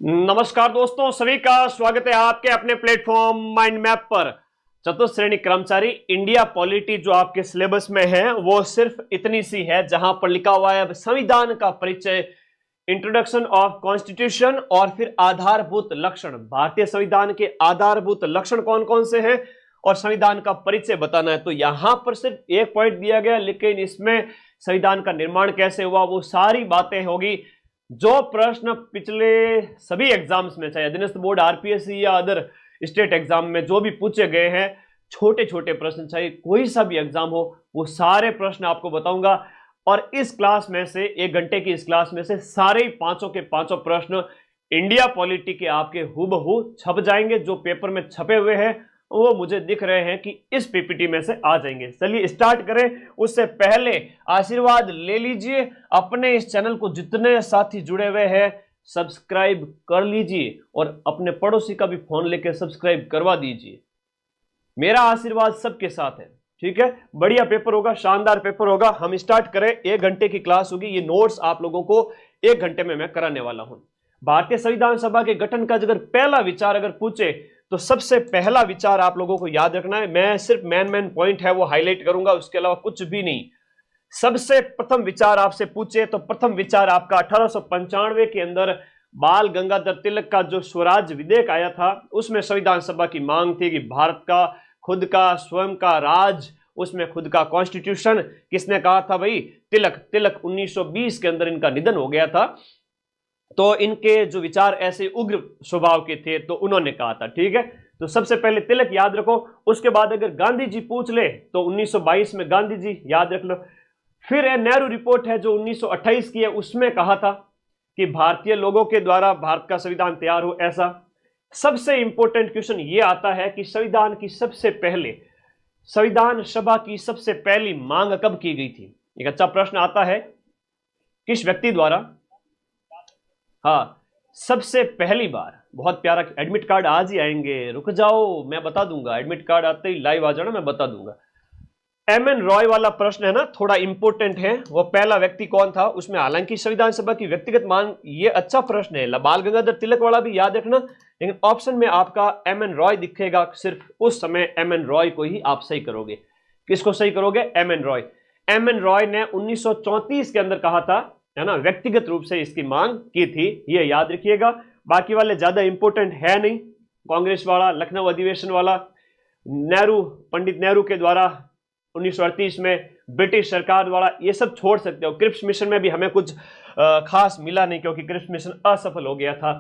नमस्कार दोस्तों, सभी का स्वागत है आपके अपने प्लेटफॉर्म माइंड मैप पर। चतुर्थ श्रेणी कर्मचारी इंडिया पॉलिटी जो आपके सिलेबस में है वो सिर्फ इतनी सी है, जहां पर लिखा हुआ है संविधान का परिचय, इंट्रोडक्शन ऑफ कॉन्स्टिट्यूशन और फिर आधारभूत लक्षण। भारतीय संविधान के आधारभूत लक्षण कौन कौन से हैं और संविधान का परिचय बताना है। तो यहां पर सिर्फ एक पॉइंट दिया गया, लेकिन इसमें संविधान का निर्माण कैसे हुआ वो सारी बातें होगी। जो प्रश्न पिछले सभी एग्जाम्स में, चाहे अधीनस्थ बोर्ड, आरपीएससी या अदर स्टेट एग्जाम में जो भी पूछे गए हैं, छोटे छोटे प्रश्न, चाहे कोई सा भी एग्जाम हो, वो सारे प्रश्न आपको बताऊंगा। और इस क्लास में से, 1 घंटे की इस क्लास में से, सारे पांचों के पांचों प्रश्न इंडिया पॉलिटी के आपके हूबहू छप जाएंगे। जो पेपर में छपे हुए हैं वो मुझे दिख रहे हैं कि इस पीपीटी में से आ जाएंगे। चलिए स्टार्ट करें। उससे पहले आशीर्वाद ले लीजिए, अपने इस चैनल को जितने साथी जुड़े हुए हैं सब्सक्राइब कर लीजिए और अपने पड़ोसी का भी फोन लेकर सब्सक्राइब करवा दीजिए। मेरा आशीर्वाद सबके साथ है, ठीक है। बढ़िया पेपर होगा, शानदार पेपर होगा। हम स्टार्ट करें। 1 घंटे की क्लास होगी। ये नोट्स आप लोगों को 1 घंटे में मैं कराने वाला हूं। भारतीय संविधान सभा के गठन का अगर पहला विचार अगर पूछे तो सबसे पहला विचार आप लोगों को याद रखना है। मैं सिर्फ मेन पॉइंट है वो हाईलाइट करूंगा, उसके अलावा कुछ भी नहीं। सबसे प्रथम विचार आपसे पूछे तो प्रथम विचार आपका 1895 के अंदर बाल गंगाधर तिलक का जो स्वराज विधेयक आया था, उसमें संविधान सभा की मांग थी कि भारत का खुद का स्वयं का राज, उसमें खुद का कॉन्स्टिट्यूशन। किसने कहा था भाई? तिलक 1920 के अंदर इनका निधन हो गया था, तो इनके जो विचार ऐसे उग्र स्वभाव के थे तो उन्होंने कहा था, ठीक है। तो सबसे पहले तिलक याद रखो। उसके बाद अगर गांधी जी पूछ ले तो 1922 में गांधी जी याद रख लो। फिर नेहरू रिपोर्ट है जो 1928 की है, उसमें कहा था कि भारतीय लोगों के द्वारा भारत का संविधान तैयार हो, ऐसा। सबसे इंपॉर्टेंट क्वेश्चन ये आता है कि संविधान सभा की सबसे पहली मांग कब की गई थी? एक अच्छा प्रश्न आता है, किस व्यक्ति द्वारा? हाँ, सबसे पहली बार। बहुत प्यारा। एडमिट कार्ड आज ही आएंगे, रुक जाओ मैं बता दूंगा। एडमिट कार्ड आते ही लाइव आ जाना, मैं बता दूंगा। एम.एन. रॉय वाला प्रश्न है ना, थोड़ा इंपॉर्टेंट है। वो पहला व्यक्ति कौन था उसमें, हालांकि संविधान सभा की व्यक्तिगत मांग, ये अच्छा प्रश्न है। बाल गंगाधर तिलक वाला भी याद रखना, लेकिन ऑप्शन में आपका एम.एन. रॉय दिखेगा। सिर्फ उस समय एम.एन. रॉय को ही आप सही करोगे। किसको सही करोगे? एम.एन. रॉय। एम.एन. रॉय ने 1934 के अंदर कहा था, है ना, व्यक्तिगत रूप से इसकी मांग की थी, ये याद रखिएगा। बाकी वाले ज्यादा इंपॉर्टेंट है नहीं। कांग्रेस वाला, लखनऊ अधिवेशन वाला, पंडित नेहरू के द्वारा 1938 में, ब्रिटिश सरकार द्वारा, ये सब छोड़ सकते हो। क्रिप्स मिशन में भी हमें कुछ खास मिला नहीं, क्योंकि क्रिप्स मिशन असफल हो गया था।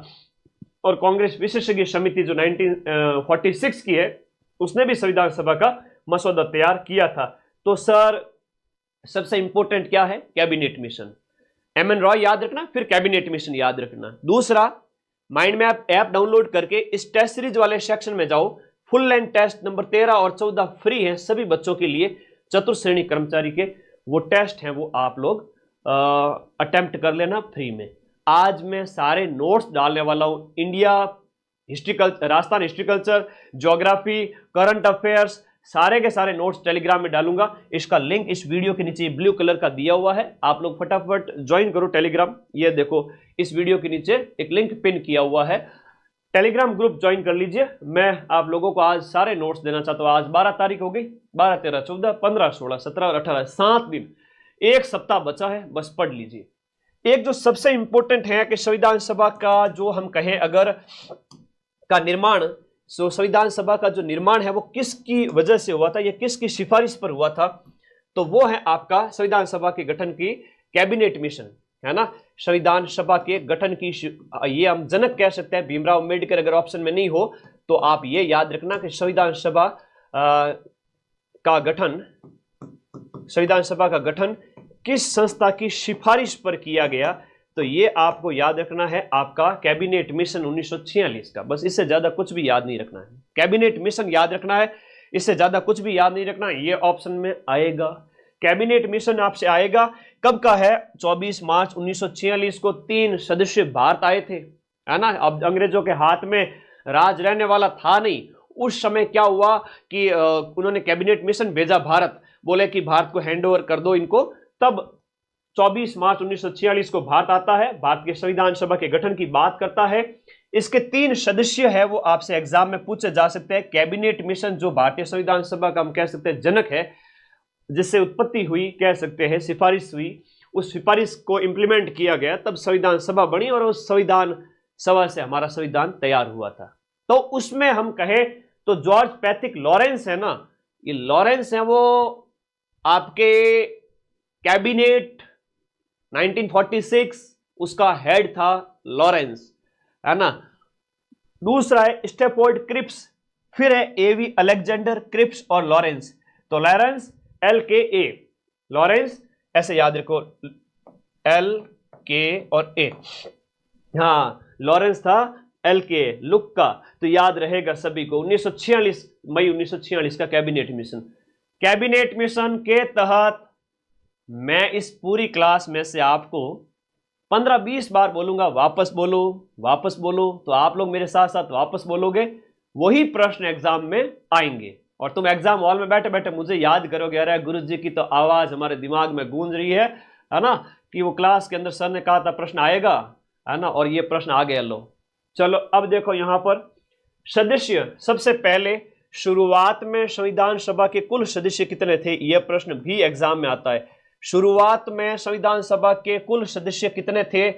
और कांग्रेस विशेषज्ञ समिति जो 1946 की है, उसने भी संविधान सभा का मसौदा तैयार किया था। तो सर सबसे इंपॉर्टेंट क्या है? Cabinet mission. एम.एन. रॉय याद रखना, फिर कैबिनेट मिशन याद रखना। दूसरा, माइंड मैप ऐप डाउनलोड करके इस टेस्ट सीरीज वाले सेक्शन में जाओ। फुल लेंथ टेस्ट नंबर 13 और 14 फ्री है सभी बच्चों के लिए, चतुर्थ श्रेणी कर्मचारी के। वो टेस्ट हैं वो आप लोग अटेम्प्ट कर लेना फ्री में। आज मैं सारे नोट्स डालने वाला हूं। India history culture, Rajasthan history culture, geography, current affairs, सारे के सारे नोट्स टेलीग्राम में डालूंगा। इसका लिंक इस वीडियो के नीचे ब्लू कलर का दिया हुआ है, आप लोग फटाफट ज्वाइन करो टेलीग्राम। ये देखो, इस वीडियो के नीचे एक लिंक पिन किया हुआ है, टेलीग्राम ग्रुप ज्वाइन कर लीजिए। मैं आप लोगों को आज सारे नोट्स देना चाहता हूं। आज 12 तारीख हो गई, 12, 13, 14, 15, 16, 17 और 18, 7 दिन, 1 सप्ताह बचा है, बस पढ़ लीजिए। एक जो सबसे इंपॉर्टेंट है कि संविधान सभा का जो हम कहें अगर का निर्माण, संविधान सभा का जो निर्माण है वो किसकी वजह से हुआ था, या किसकी सिफारिश पर हुआ था? तो वो है आपका संविधान सभा के गठन की कैबिनेट मिशन, है ना। संविधान सभा के गठन की, ये हम जनक कह सकते हैं भीमराव अम्बेडकर। अगर ऑप्शन में नहीं हो तो आप ये याद रखना कि संविधान सभा का गठन किस संस्था की सिफारिश पर किया गया, तो ये आपको याद रखना है आपका कैबिनेट मिशन 1946 का। बस इससे ज्यादा कुछ भी याद नहीं रखना है। कैबिनेट मिशन याद रखना है, इससे ज्यादा कुछ भी याद नहीं रखना। ये ऑप्शन में आएगा। कैबिनेट मिशन आपसे आएगा। कब का है? 24 मार्च 1946 को 3 सदस्य भारत आए थे, है ना। अब अंग्रेजों के हाथ में राज रहने वाला था नहीं। उस समय क्या हुआ कि उन्होंने कैबिनेट मिशन भेजा भारत, बोले कि भारत को हैंड ओवर कर दो इनको। तब 24 मार्च 1946 को भारत आता है, भारत के संविधान सभा के गठन की बात करता है। इसके 3 सदस्य है वो आपसे एग्जाम में पूछे जा सकते हैं। कैबिनेट मिशन जो भारतीय संविधान सभा का हम कह सकते हैं जनक है, जिससे उत्पत्ति हुई, कह सकते हैं सिफारिश हुई, उस सिफारिश को इंप्लीमेंट किया गया, तब संविधान सभा बनी और उस संविधान सभा से हमारा संविधान तैयार हुआ था। तो उसमें हम कहें तो जॉर्ज पैट्रिक लॉरेंस है ना, ये लॉरेंस है वो आपके कैबिनेट 1946 उसका हेड था लॉरेंस, है ना। दूसरा है स्टेफोर्ड क्रिप्स, फिर है एवी अलेक्जेंडर क्रिप्स और लॉरेंस। तो लॉरेंस LKA, लॉरेंस ऐसे याद रखो, LK और A। हाँ, लॉरेंस था LKA, लुक का, तो याद रहेगा सभी को। 1946 मई 1946 का कैबिनेट मिशन। कैबिनेट मिशन के तहत मैं इस पूरी क्लास में से आपको 15-20 बार बोलूंगा, वापस बोलो वापस बोलो, तो आप लोग मेरे साथ साथ वापस बोलोगे, वही प्रश्न एग्जाम में आएंगे और तुम एग्जाम हॉल में बैठे बैठे मुझे याद करोगे, अरे गुरुजी की तो आवाज हमारे दिमाग में गूंज रही है ना, कि वो क्लास के अंदर सर ने कहा था प्रश्न आएगा, है ना, और ये प्रश्न आ गया। लो चलो अब देखो यहां पर सदस्य, सबसे पहले शुरुआत में संविधान सभा के कुल सदस्य कितने थे, यह प्रश्न भी एग्जाम में आता है। शुरुआत में संविधान सभा के कुल सदस्य कितने थे,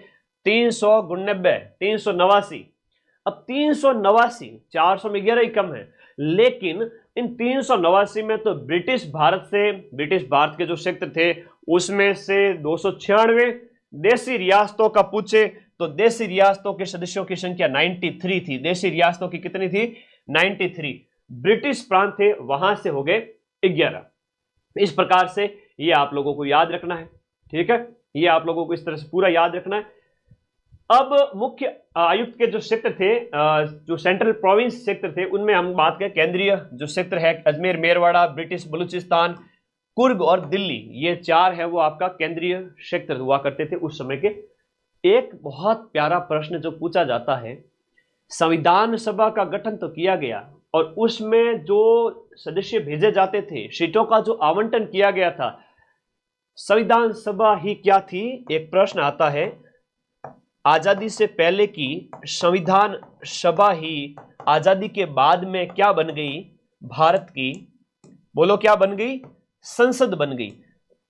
389। अब 389, 400 में 11 ही कम है, लेकिन इन 389 में तो ब्रिटिश भारत के जो क्षेत्र थे उसमें से 296, देसी रियासतों का पूछे तो देसी रियासतों के सदस्यों की संख्या 93 थी। देसी रियासतों की कितनी थी, 93। ब्रिटिश प्रांत थे, वहां से हो गए 11। इस प्रकार से ये आप लोगों को याद रखना है, ठीक है, ये आप लोगों को इस तरह से पूरा याद रखना है। अब मुख्य आयुक्त के जो क्षेत्र थे, जो सेंट्रल प्रोविंस क्षेत्र थे, उनमें हम बात करें, केंद्रीय जो क्षेत्र है अजमेर, मेरवाड़ा, ब्रिटिश बलूचिस्तान, कुर्ग और दिल्ली, ये 4 है वो आपका केंद्रीय क्षेत्र हुआ करते थे उस समय के। एक बहुत प्यारा प्रश्न जो पूछा जाता है, संविधान सभा का गठन तो किया गया और उसमें जो सदस्य भेजे जाते थे, सीटों का जो आवंटन किया गया था, संविधान सभा ही क्या थी, एक प्रश्न आता है। आजादी से पहले की संविधान सभा ही आजादी के बाद में क्या बन गई, भारत की, बोलो क्या बन गई, संसद बन गई।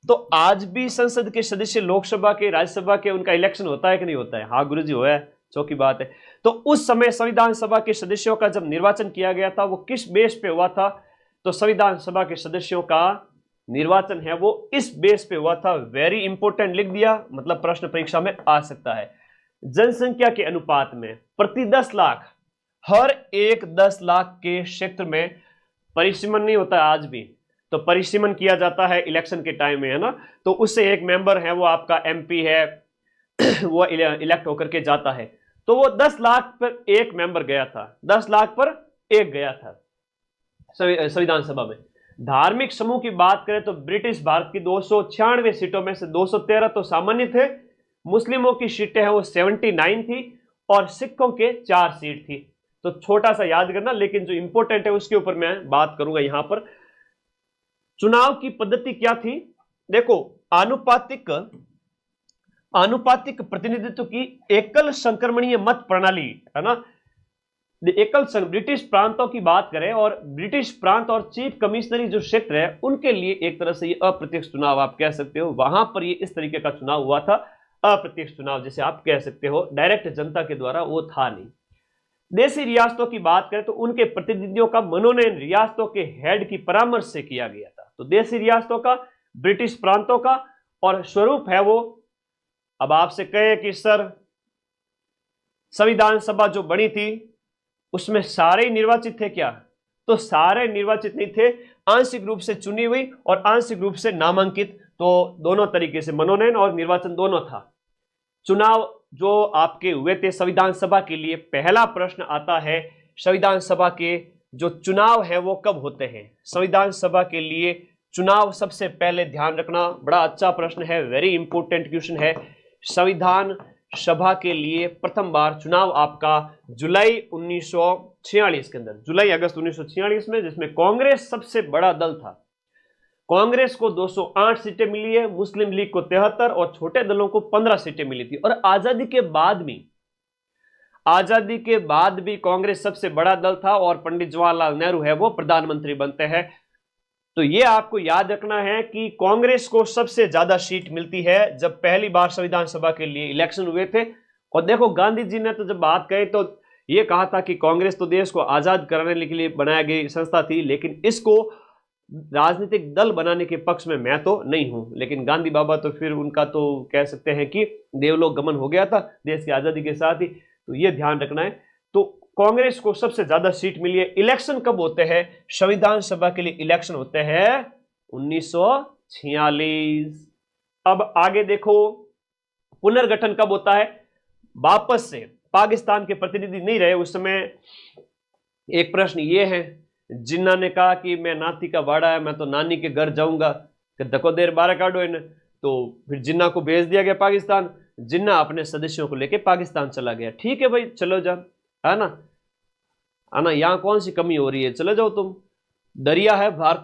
तो आज भी संसद के सदस्य, लोकसभा के, राज्यसभा के, उनका इलेक्शन होता है कि नहीं होता है, हाँ गुरुजी हुआ है, चौकी बात है। तो उस समय संविधान सभा के सदस्यों का जब निर्वाचन किया गया था वो किस बेस पे हुआ था, तो संविधान सभा के सदस्यों का निर्वाचन है वो इस बेस पे हुआ था। वेरी इंपॉर्टेंट लिख दिया, मतलब प्रश्न परीक्षा में आ सकता है। जनसंख्या के अनुपात में प्रति 10 लाख, हर एक 10 लाख के क्षेत्र में परिसीमन नहीं होता आज भी, तो परिसीमन किया जाता है इलेक्शन के टाइम में, है ना। तो उससे एक मेंबर है वो आपका MP है, वो इलेक्ट होकर के जाता है। तो वो 10 लाख पर एक मेंबर गया था, 10 लाख पर एक गया था संविधान सभा में। धार्मिक समूह की बात करें तो ब्रिटिश भारत की 296 सीटों में से 213 तो सामान्य थे, मुस्लिमों की सीटें हैं वो 79 थी और सिखों के 4 सीट थी। तो छोटा सा याद करना, लेकिन जो इंपॉर्टेंट है उसके ऊपर मैं बात करूंगा। यहां पर चुनाव की पद्धति क्या थी, देखो आनुपातिक प्रतिनिधित्व की एकल संक्रमणीय मत प्रणाली, है ना। ब्रिटिश प्रांतों की बात करें और ब्रिटिश प्रांत और चीफ कमिश्नरी जो क्षेत्र है उनके लिए एक तरह से ये अप्रत्यक्ष चुनाव आप कह सकते हो, वहां पर ये इस तरीके का चुनाव हुआ था, अप्रत्यक्ष चुनाव जिसे आप कह सकते हो, डायरेक्ट जनता के द्वारा वो था नहीं। देशी रियासतों की बात करें तो उनके प्रतिनिधियों का मनोनयन रियासतों के हेड की परामर्श से किया गया था। तो देशी रियासतों का, ब्रिटिश प्रांतों का, और स्वरूप है वो, अब आपसे कहे कि सर संविधान सभा जो बनी थी उसमें सारे निर्वाचित थे क्या, तो सारे निर्वाचित नहीं थे, आंशिक रूप से चुनी हुई और आंशिक रूप से नामांकित, तो दोनों तरीके से मनोनयन और निर्वाचन दोनों था। चुनाव जो आपके हुए थे संविधान सभा के लिए, पहला प्रश्न आता है संविधान सभा के जो चुनाव है वो कब होते हैं। संविधान सभा के लिए चुनाव सबसे पहले ध्यान रखना, बड़ा अच्छा प्रश्न है, वेरी इंपॉर्टेंट क्वेश्चन है। संविधान सभा के लिए प्रथम बार चुनाव आपका जुलाई 1946 के अंदर, जुलाई अगस्त 1946 में, जिसमें कांग्रेस सबसे बड़ा दल था। कांग्रेस को 208 सीटें मिली है, मुस्लिम लीग को 73 और छोटे दलों को 15 सीटें मिली थी। और आजादी के बाद भी कांग्रेस सबसे बड़ा दल था और पंडित जवाहरलाल नेहरू है वो प्रधानमंत्री बनते हैं। तो ये आपको याद रखना है कि कांग्रेस को सबसे ज्यादा सीट मिलती है जब पहली बार संविधान सभा के लिए इलेक्शन हुए थे। और देखो गांधी जी ने तो जब बात कही तो ये कहा था कि कांग्रेस तो देश को आजाद कराने के लिए बनाई गई संस्था थी, लेकिन इसको राजनीतिक दल बनाने के पक्ष में मैं तो नहीं हूं। लेकिन गांधी बाबा तो फिर उनका तो कह सकते हैं कि देवलोक गमन हो गया था देश की आजादी के साथ ही, तो ये ध्यान रखना है। तो कांग्रेस को सबसे ज्यादा सीट मिली है। इलेक्शन कब होते हैं? संविधान सभा के लिए इलेक्शन होते हैं 1946। अब आगे देखो, पुनर्गठन कब होता है? वापस से पाकिस्तान के प्रतिनिधि नहीं रहे उस समय। एक प्रश्न ये है, जिन्ना ने कहा कि मैं नाती का वाड़ा है, मैं तो नानी के घर जाऊंगा, धको देर बारह काटो इन। तो फिर जिन्ना को भेज दिया गया पाकिस्तान। जिन्ना अपने सदस्यों को लेके पाकिस्तान चला गया। ठीक है भाई, चलो जा, है ना, यहां कौन सी कमी हो रही है, चले जाओ तुम। दरिया है बाहर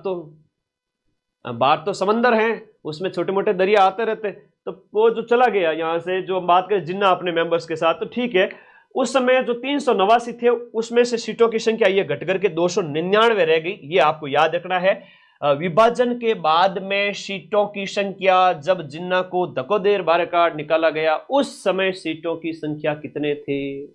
तो समंदर है, उसमें छोटे मोटे दरिया आते रहते। तो वो जो चला गया यहां से, जो हम बात करें जिन्ना अपने मेंबर्स के साथ, तो ठीक है। उस समय जो 389 थे उसमें से सीटों की संख्या ये घट करके 299 रह गई। ये आपको याद रखना है। विभाजन के बाद में सीटों की संख्या, जब जिन्ना को धकोदेर बारकाट निकाला गया उस समय सीटों की संख्या कितने थे?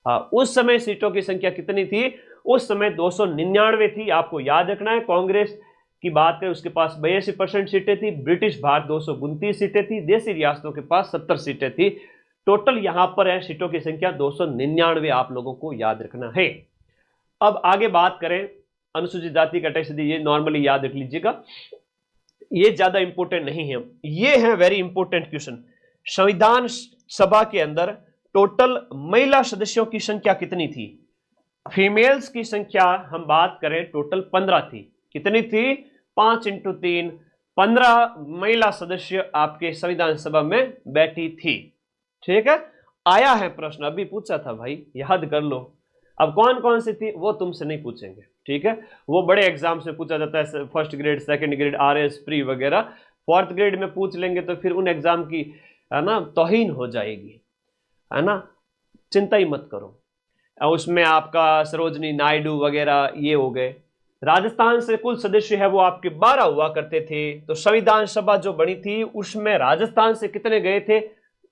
उस समय सीटों की संख्या कितनी थी? उस समय 299 थी। आपको याद रखना है। कांग्रेस की बात करें उसके पास 82% सीटें थी। ब्रिटिश भारत 229 सीटें थी। देसी रियासतों के पास 70 सीटें थी। टोटल यहां पर है सीटों की संख्या 299, आप लोगों को याद रखना है। अब आगे बात करें अनुसूचित जाति कैटेगरी, ये नॉर्मली याद रख लीजिएगा, ये ज्यादा इंपॉर्टेंट नहीं है। ये है वेरी इंपॉर्टेंट क्वेश्चन। संविधान सभा के अंदर टोटल महिला सदस्यों की संख्या कितनी थी? फीमेल्स की संख्या हम बात करें टोटल 15 थी। कितनी थी? 5 × 3, 15 महिला सदस्य आपके संविधान सभा में बैठी थी। ठीक है, आया है प्रश्न, अभी पूछा था भाई, याद कर लो। अब कौन कौन सी थी वो तुमसे नहीं पूछेंगे, ठीक है, वो बड़े एग्जाम से पूछा जाता है, first grade, second grade, RS pre वगैरह। फोर्थ ग्रेड में पूछ लेंगे तो फिर उन एग्जाम की, है ना, तौहीन हो जाएगी, है ना, चिंता ही मत करो। उसमें आपका सरोजनी नायडू वगैरह ये हो गए। राजस्थान से कुल सदस्य है वो आपके 12 हुआ करते थे। तो संविधान सभा जो बनी थी उसमें राजस्थान से कितने गए थे?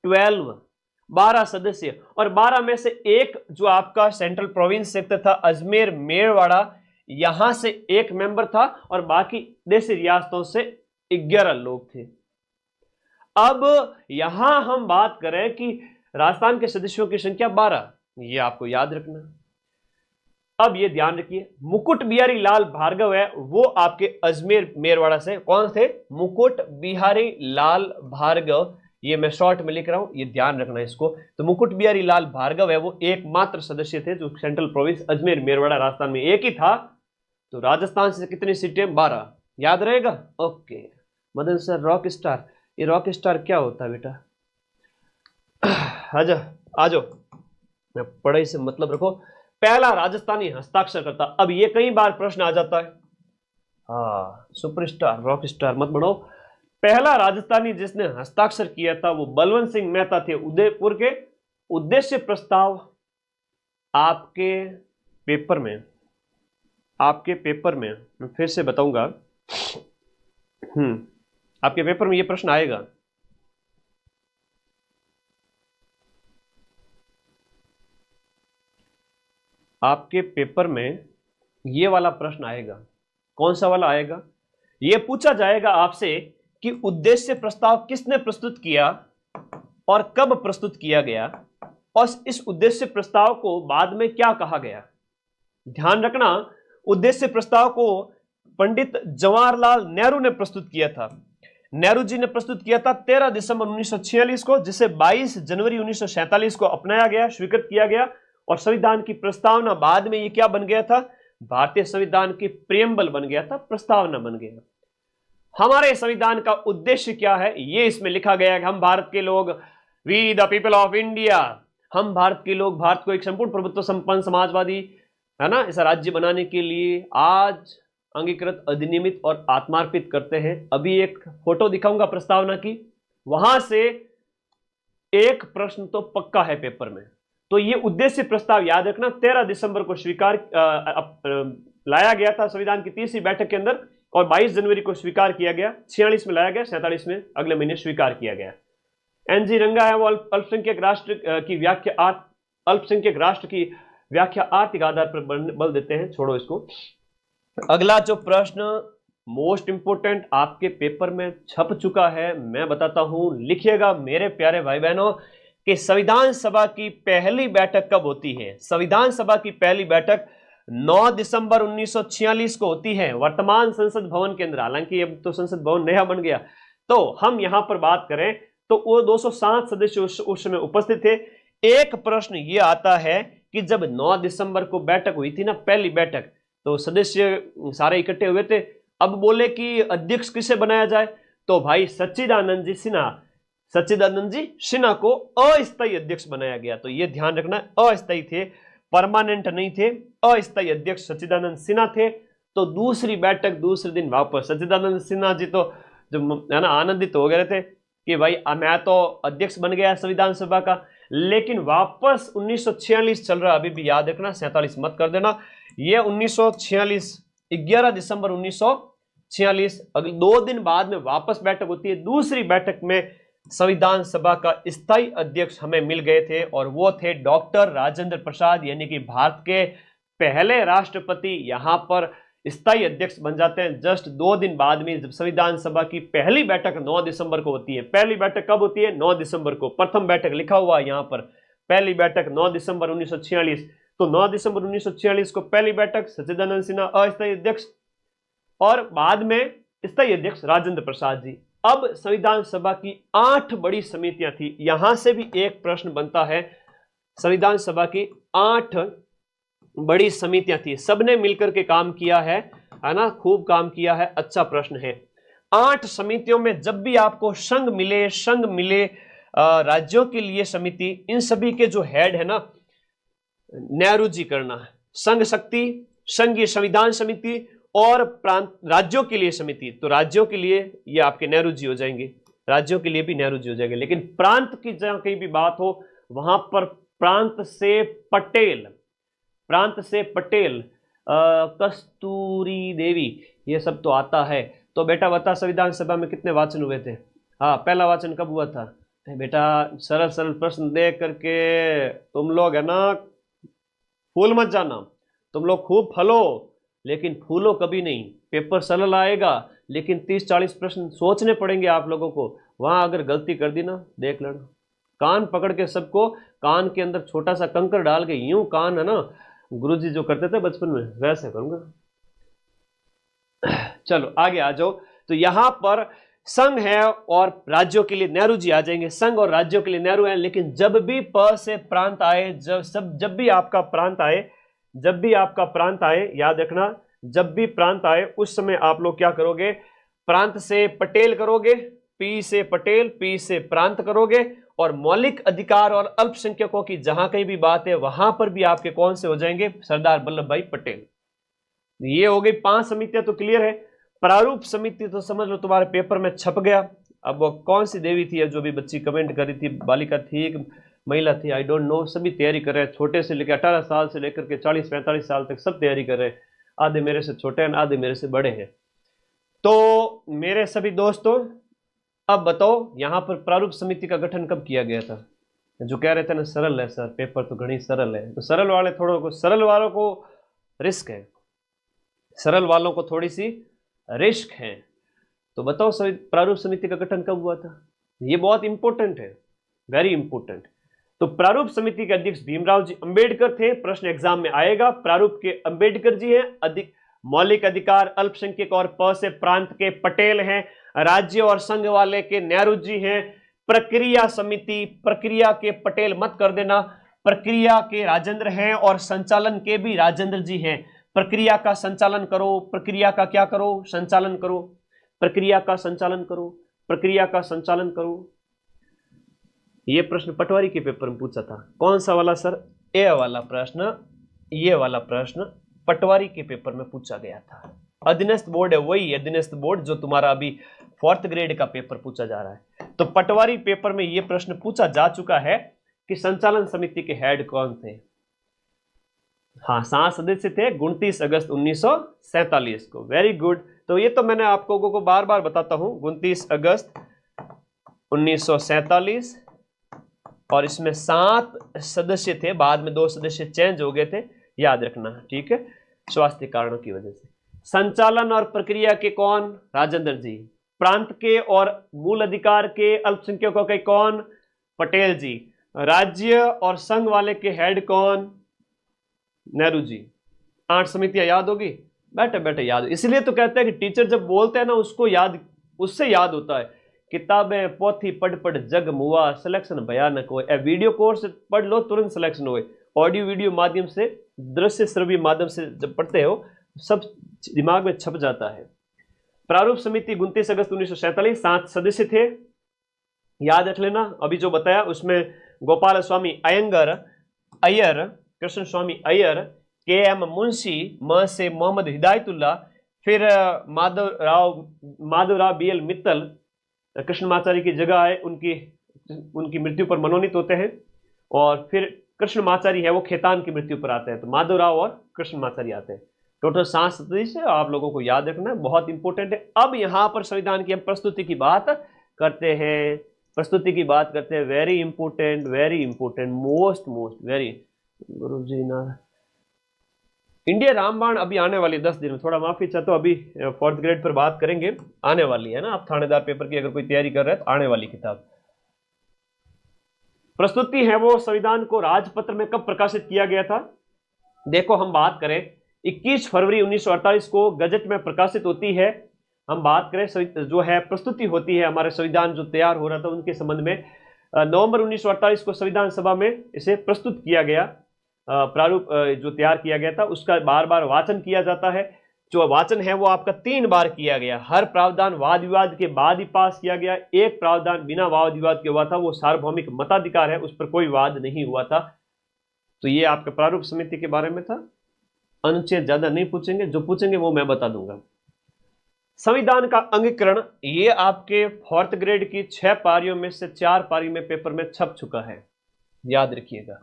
12 सदस्य। और 12 में से एक जो आपका सेंट्रल प्रोविंस सेक्टर था अजमेर मेरवाड़ा, यहां से एक मेंबर था और बाकी देशी रियासतों से 11 लोग थे। अब यहां हम बात करें कि राजस्थान के सदस्यों की संख्या 12, ये आपको याद रखना। अब ये ध्यान रखिए, मुकुट बिहारी लाल भार्गव है वो आपके अजमेर मेरवाड़ा से। कौन थे? मुकुट बिहारी लाल भार्गव। ये मैं शॉर्ट में लिख रहा हूं, ये ध्यान रखना इसको। तो मुकुट बिहारी लाल भार्गव है वो एकमात्र सदस्य थे जो सेंट्रल प्रोविंस अजमेर मेरवाड़ा राजस्थान में एक ही था। तो राजस्थान से कितनी सीटें? 12, याद रहेगा। Okay Madan sir, rock star, ये रॉक स्टार क्या होता है बेटा? आ जाओ, मैं पढ़ाई से मतलब रखो। पहला राजस्थानी हस्ताक्षर करता। अब ये कई बार प्रश्न आ जाता है। हाँ, सुपरस्टार रॉक स्टार मत बढ़ो। पहला राजस्थानी जिसने हस्ताक्षर किया था वो बलवंत सिंह मेहता थे उदयपुर के। उद्देश्य प्रस्ताव आपके पेपर में मैं फिर से बताऊंगा। आपके पेपर में ये प्रश्न आएगा। आपके पेपर में ये वाला प्रश्न आएगा। कौन सा वाला आएगा? ये पूछा जाएगा आपसे कि उद्देश्य प्रस्ताव किसने प्रस्तुत किया और कब प्रस्तुत किया गया, और इस उद्देश्य प्रस्ताव को बाद में क्या कहा गया। ध्यान रखना, उद्देश्य प्रस्ताव को पंडित जवाहरलाल नेहरू ने प्रस्तुत किया था। नेहरू जी ने प्रस्तुत किया था 13 दिसंबर 1946 को, जिसे 22 जनवरी 1947 को अपनाया गया, स्वीकृत किया गया। और संविधान की प्रस्तावना बाद में ये क्या बन गया था? भारतीय संविधान की प्रियम्बल बन गया था, प्रस्तावना बन गया। हमारे संविधान का उद्देश्य क्या है ये इसमें लिखा गया है कि हम भारत के लोग, we the people of India, हम भारत के लोग भारत को एक संपूर्ण प्रभुत्व संपन्न समाजवादी, है ना, ऐसा राज्य बनाने के लिए आज अंगीकृत, अधिनियमित और आत्मार्पित करते हैं। अभी एक फोटो दिखाऊंगा प्रस्तावना की, वहां से एक प्रश्न तो पक्का है पेपर में। तो ये उद्देश्य प्रस्ताव याद रखना, 13 दिसंबर को स्वीकार लाया गया था संविधान की 30वीं बैठक के अंदर, और 22 जनवरी को स्वीकार किया गया। 46 में लाया गया, 47 में अगले महीने स्वीकार किया गया। एनजी रंगा है वो अल्पसंख्यक राष्ट्र की व्याख्या अल्पसंख्यक राष्ट्र की व्याख्या आर्थिक आधार पर बल देते हैं। छोड़ो इसको। अगला जो प्रश्न मोस्ट इंपोर्टेंट आपके पेपर में छप चुका है, मैं बताता हूं, लिखिएगा मेरे प्यारे भाई बहनों कि संविधान सभा की पहली बैठक कब होती है। संविधान सभा की पहली बैठक 9 दिसंबर 1946 को होती है, वर्तमान संसद भवन के अंदर। हालांकि अब तो संसद भवन नया बन गया। तो हम यहां पर बात करें तो वो 207 सदस्य उस समय उपस्थित थे। एक प्रश्न ये आता है कि जब 9 दिसंबर को बैठक हुई थी ना, पहली बैठक, तो सदस्य सारे इकट्ठे हुए थे। अब बोले कि अध्यक्ष किसे बनाया जाए, तो भाई सच्चिदानंद जी सिन्हा को अस्थायी अध्यक्ष बनाया गया। तो ये ध्यान रखना, अस्थायी थे, परमानेंट नहीं थे। अस्थायी अध्यक्ष सच्चिदानंद सिन्हा थे। तो दूसरी बैठक दूसरे दिन वापस सच्चिदानंद सिन्हा जी तो जो है ना आनंदित हो गए थे कि भाई मैं तो अध्यक्ष बन गया संविधान सभा का। लेकिन वापस 1946 चल रहा, अभी भी याद रखना, 47 मत कर देना। ये 1946 11 दिसंबर 1946, अगले 2 दिन बाद में वापस बैठक होती है। दूसरी बैठक में संविधान सभा का स्थायी अध्यक्ष हमें मिल गए थे, और वो थे डॉक्टर राजेंद्र प्रसाद, यानी कि भारत के पहले राष्ट्रपति यहां पर स्थायी अध्यक्ष बन जाते हैं। जस्ट 2 दिन बाद में, जब संविधान सभा की पहली बैठक 9 दिसंबर को होती है। पहली बैठक कब होती है? 9 दिसंबर को। प्रथम बैठक लिखा हुआ है यहां पर, पहली बैठक 9 दिसंबर 1946। तो 9 दिसंबर 1946 को पहली बैठक, सच्चिदानंद सिन्हा अस्थायी अध्यक्ष, और बाद में स्थायी अध्यक्ष राजेंद्र प्रसाद जी। अब संविधान सभा की 8 बड़ी समितियां थी। यहां से भी एक प्रश्न बनता है। संविधान सभा की 8 बड़ी समितियां थी, सबने मिलकर के काम किया है ना, खूब काम किया है। अच्छा प्रश्न है। 8 समितियों में जब भी आपको संघ मिले राज्यों के लिए समिति, इन सभी के जो हेड है ना, नेहरू जी करना है। संघ शक्ति, संघीय संविधान समिति और प्रांत राज्यों के लिए समिति, तो राज्यों के लिए ये आपके नेहरू जी हो जाएंगे, राज्यों के लिए भी नेहरू जी हो जाएंगे। लेकिन प्रांत की जहां कहीं भी बात हो, वहां पर प्रांत से पटेल, कस्तूरी देवी, ये सब तो आता है। तो बेटा बता, संविधान सभा में कितने वाचन हुए थे? हाँ, पहला वाचन कब हुआ था? बेटा सरल प्रश्न देख करके तुम लोग है ना, फूल मत जाना, तुम लोग खूब फलो लेकिन फूलो कभी नहीं। पेपर सरल आएगा लेकिन 30-40 प्रश्न सोचने पड़ेंगे आप लोगों को। वहां अगर गलती कर दी ना, देख लेना, कान पकड़ के सबको, कान के अंदर छोटा सा कंकर डाल के यूं कान है ना, गुरुजी जो करते थे बचपन में, वैसे करूंगा। चलो आगे आ जाओ। तो यहां पर संघ है और राज्यों के लिए नेहरू जी आ जाएंगे। संघ और राज्यों के लिए नेहरू है। लेकिन जब भी प से प्रांत आए, जब भी आपका प्रांत आए, याद रखना, जब भी प्रांत आए उस समय आप लोग क्या करोगे? प्रांत से पटेल करोगे, पी से पटेल, पी से प्रांत करोगे, और मौलिक अधिकार और अल्पसंख्यकों की जहां कहीं भी बात है वहां पर भी आपके कौन से हो जाएंगे? सरदार वल्लभ भाई पटेल। ये हो गई 5 समितियां, तो क्लियर है। प्रारूप समिति तो समझ लो तुम्हारे पेपर में छप गया। अब वो कौन सी देवी थी जो भी बच्ची कमेंट करी थी, बालिका थी, एक महिला थी, आई डोंट नो, सभी तैयारी कर रहे हैं। छोटे से लेकर 18 साल से लेकर के 40-45 साल तक सब तैयारी कर रहे हैं। आधे मेरे से छोटे हैं, आधे मेरे से बड़े हैं। तो मेरे सभी दोस्तों, अब बताओ यहां पर प्रारूप समिति का गठन कब किया गया था? जो कह रहे थे ना सरल है सर, पेपर तो घनी सरल है, तो सरल वालों को रिस्क है, सरल वालों को थोड़ी सी रिस्क है। तो बताओ प्रारूप समिति का गठन कब हुआ था? ये बहुत इंपॉर्टेंट है, वेरी इंपॉर्टेंट। तो प्रारूप समिति के अध्यक्ष भीमराव जी अंबेडकर थे। प्रश्न एग्जाम में आएगा। प्रारूप के अंबेडकर जी हैं। अधिक मौलिक अधिकार अल्पसंख्यक और प से प्रांत के पटेल हैं। राज्य और संघ वाले के नेहरू जी हैं। प्रक्रिया समिति, प्रक्रिया के पटेल मत कर देना, प्रक्रिया के राजेंद्र हैं और संचालन के भी राजेंद्र जी हैं। प्रक्रिया का संचालन करो, प्रक्रिया का क्या करो? संचालन करो, प्रक्रिया का संचालन करो, प्रक्रिया का संचालन करो। यह प्रश्न पटवारी के पेपर में पूछा था। कौन सा वाला सर? ए वाला प्रश्न, ये वाला प्रश्न पटवारी के पेपर में पूछा गया था। अधीनस्थ बोर्ड है वही अधीनस्थ बोर्ड जो तुम्हारा अभी 4th ग्रेड का पेपर पूछा जा रहा है। तो पटवारी पेपर में यह प्रश्न पूछा जा चुका है कि संचालन समिति के हेड कौन थे। हाँ, 7 सदस्य थे 29 अगस्त 1947 को। Very good. तो ये तो मैंने आपको को बार बार बताता हूं, 29 अगस्त 1947 और इसमें 7 सदस्य थे, बाद में 2 सदस्य चेंज हो गए थे, याद रखना, ठीक है, स्वास्थ्य कारणों की वजह से। संचालन और प्रक्रिया के कौन? राजेंद्र जी। प्रांत के और मूल अधिकार के अल्पसंख्यकों के कौन? पटेल जी। राज्य और संघ वाले के हेड कौन? नेहरू जी। 8 समितियां याद होगी, बैठे बैठे याद। इसलिए तो कहते हैं कि टीचर जब बोलते हैं ना उसको याद, उससे याद होता है। किताबें पोथी पढ़ पढ़ जग मुआ, सिलेक्शन भयानक हो। वीडियो कोर्स पढ़ लो तुरंत सिलेक्शन हो। ऑडियो वीडियो माध्यम से, दृश्य श्रव्य माध्यम से जब पढ़ते हो सब दिमाग में छप जाता है। प्रारूप समिति 29 अगस्त 1947, 7 सदस्य थे, याद रख लेना। अभी जो बताया उसमें गोपाल स्वामी अय्यर, कृष्ण स्वामी अय्यर, के.एम. मुंशी, म से मोहम्मद हिदायतुल्लाह, फिर माधवराव B.L. मित्तल कृष्णमाचार्य की जगह है, उनकी मृत्यु पर मनोनीत होते हैं। और फिर कृष्णमाचार्य है वो खेतान की मृत्यु पर आते हैं, तो माधवराव और कृष्णमाचार्य आते हैं। टोटल 7 सदस्य आप लोगों को याद रखना है, बहुत इंपॉर्टेंट है। अब यहां पर संविधान की हम प्रस्तुति की बात करते हैं, वेरी इंपॉर्टेंट, मोस्ट वेरी। गुरु जी ना, इंडिया रामबाण अभी आने वाली 10 दिन में, थोड़ा माफी चाहता हूं, अभी 4th ग्रेड पर बात करेंगे, आने वाली है ना। आप थानेदार पेपर की अगर कोई तैयारी कर रहे हैं तो आने वाली किताब। प्रस्तुति है वो संविधान को राजपत्र में कब प्रकाशित किया गया था? देखो, हम बात करें 21 फरवरी 1948 को गजट में प्रकाशित होती है। हम बात करें जो है प्रस्तुति होती है हमारे संविधान जो तैयार हो रहा था उनके संबंध में, नवंबर 1948 को संविधान सभा में इसे प्रस्तुत किया गया। प्रारूप जो तैयार किया गया था उसका बार बार वाचन किया जाता है। जो वाचन है वो आपका 3 बार किया गया। हर प्रावधान वाद विवाद के बाद ही पास किया गया। एक प्रावधान बिना वाद विवाद के हुआ था, वो सार्वभौमिक मताधिकार है, उस पर कोई वाद नहीं हुआ था। तो ये आपका प्रारूप समिति के बारे में था। अनुच्छेद ज्यादा नहीं पूछेंगे, जो पूछेंगे वो मैं बता दूंगा। संविधान का अंगीकरण, ये आपके 4th ग्रेड की 6 पारियों में से 4 पारी में पेपर में छप चुका है, याद रखिएगा।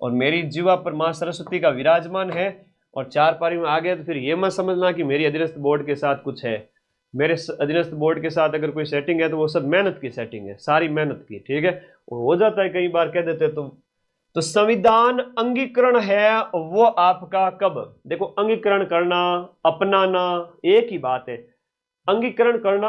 और मेरी जीवा पर मां सरस्वती का विराजमान है, और 4 पारी में आ गया तो फिर ये मत समझना कि मेरी अधीनस्थ बोर्ड के साथ कुछ है। मेरे अधीनस्थ बोर्ड के साथ अगर कोई सेटिंग है तो वो सब मेहनत की सेटिंग है, सारी मेहनत की, ठीक है। और हो जाता है कई बार कह देते तो संविधान अंगीकरण है वो आपका कब? देखो, अंगीकरण करना, अपनाना एक ही बात है। अंगीकरण करना,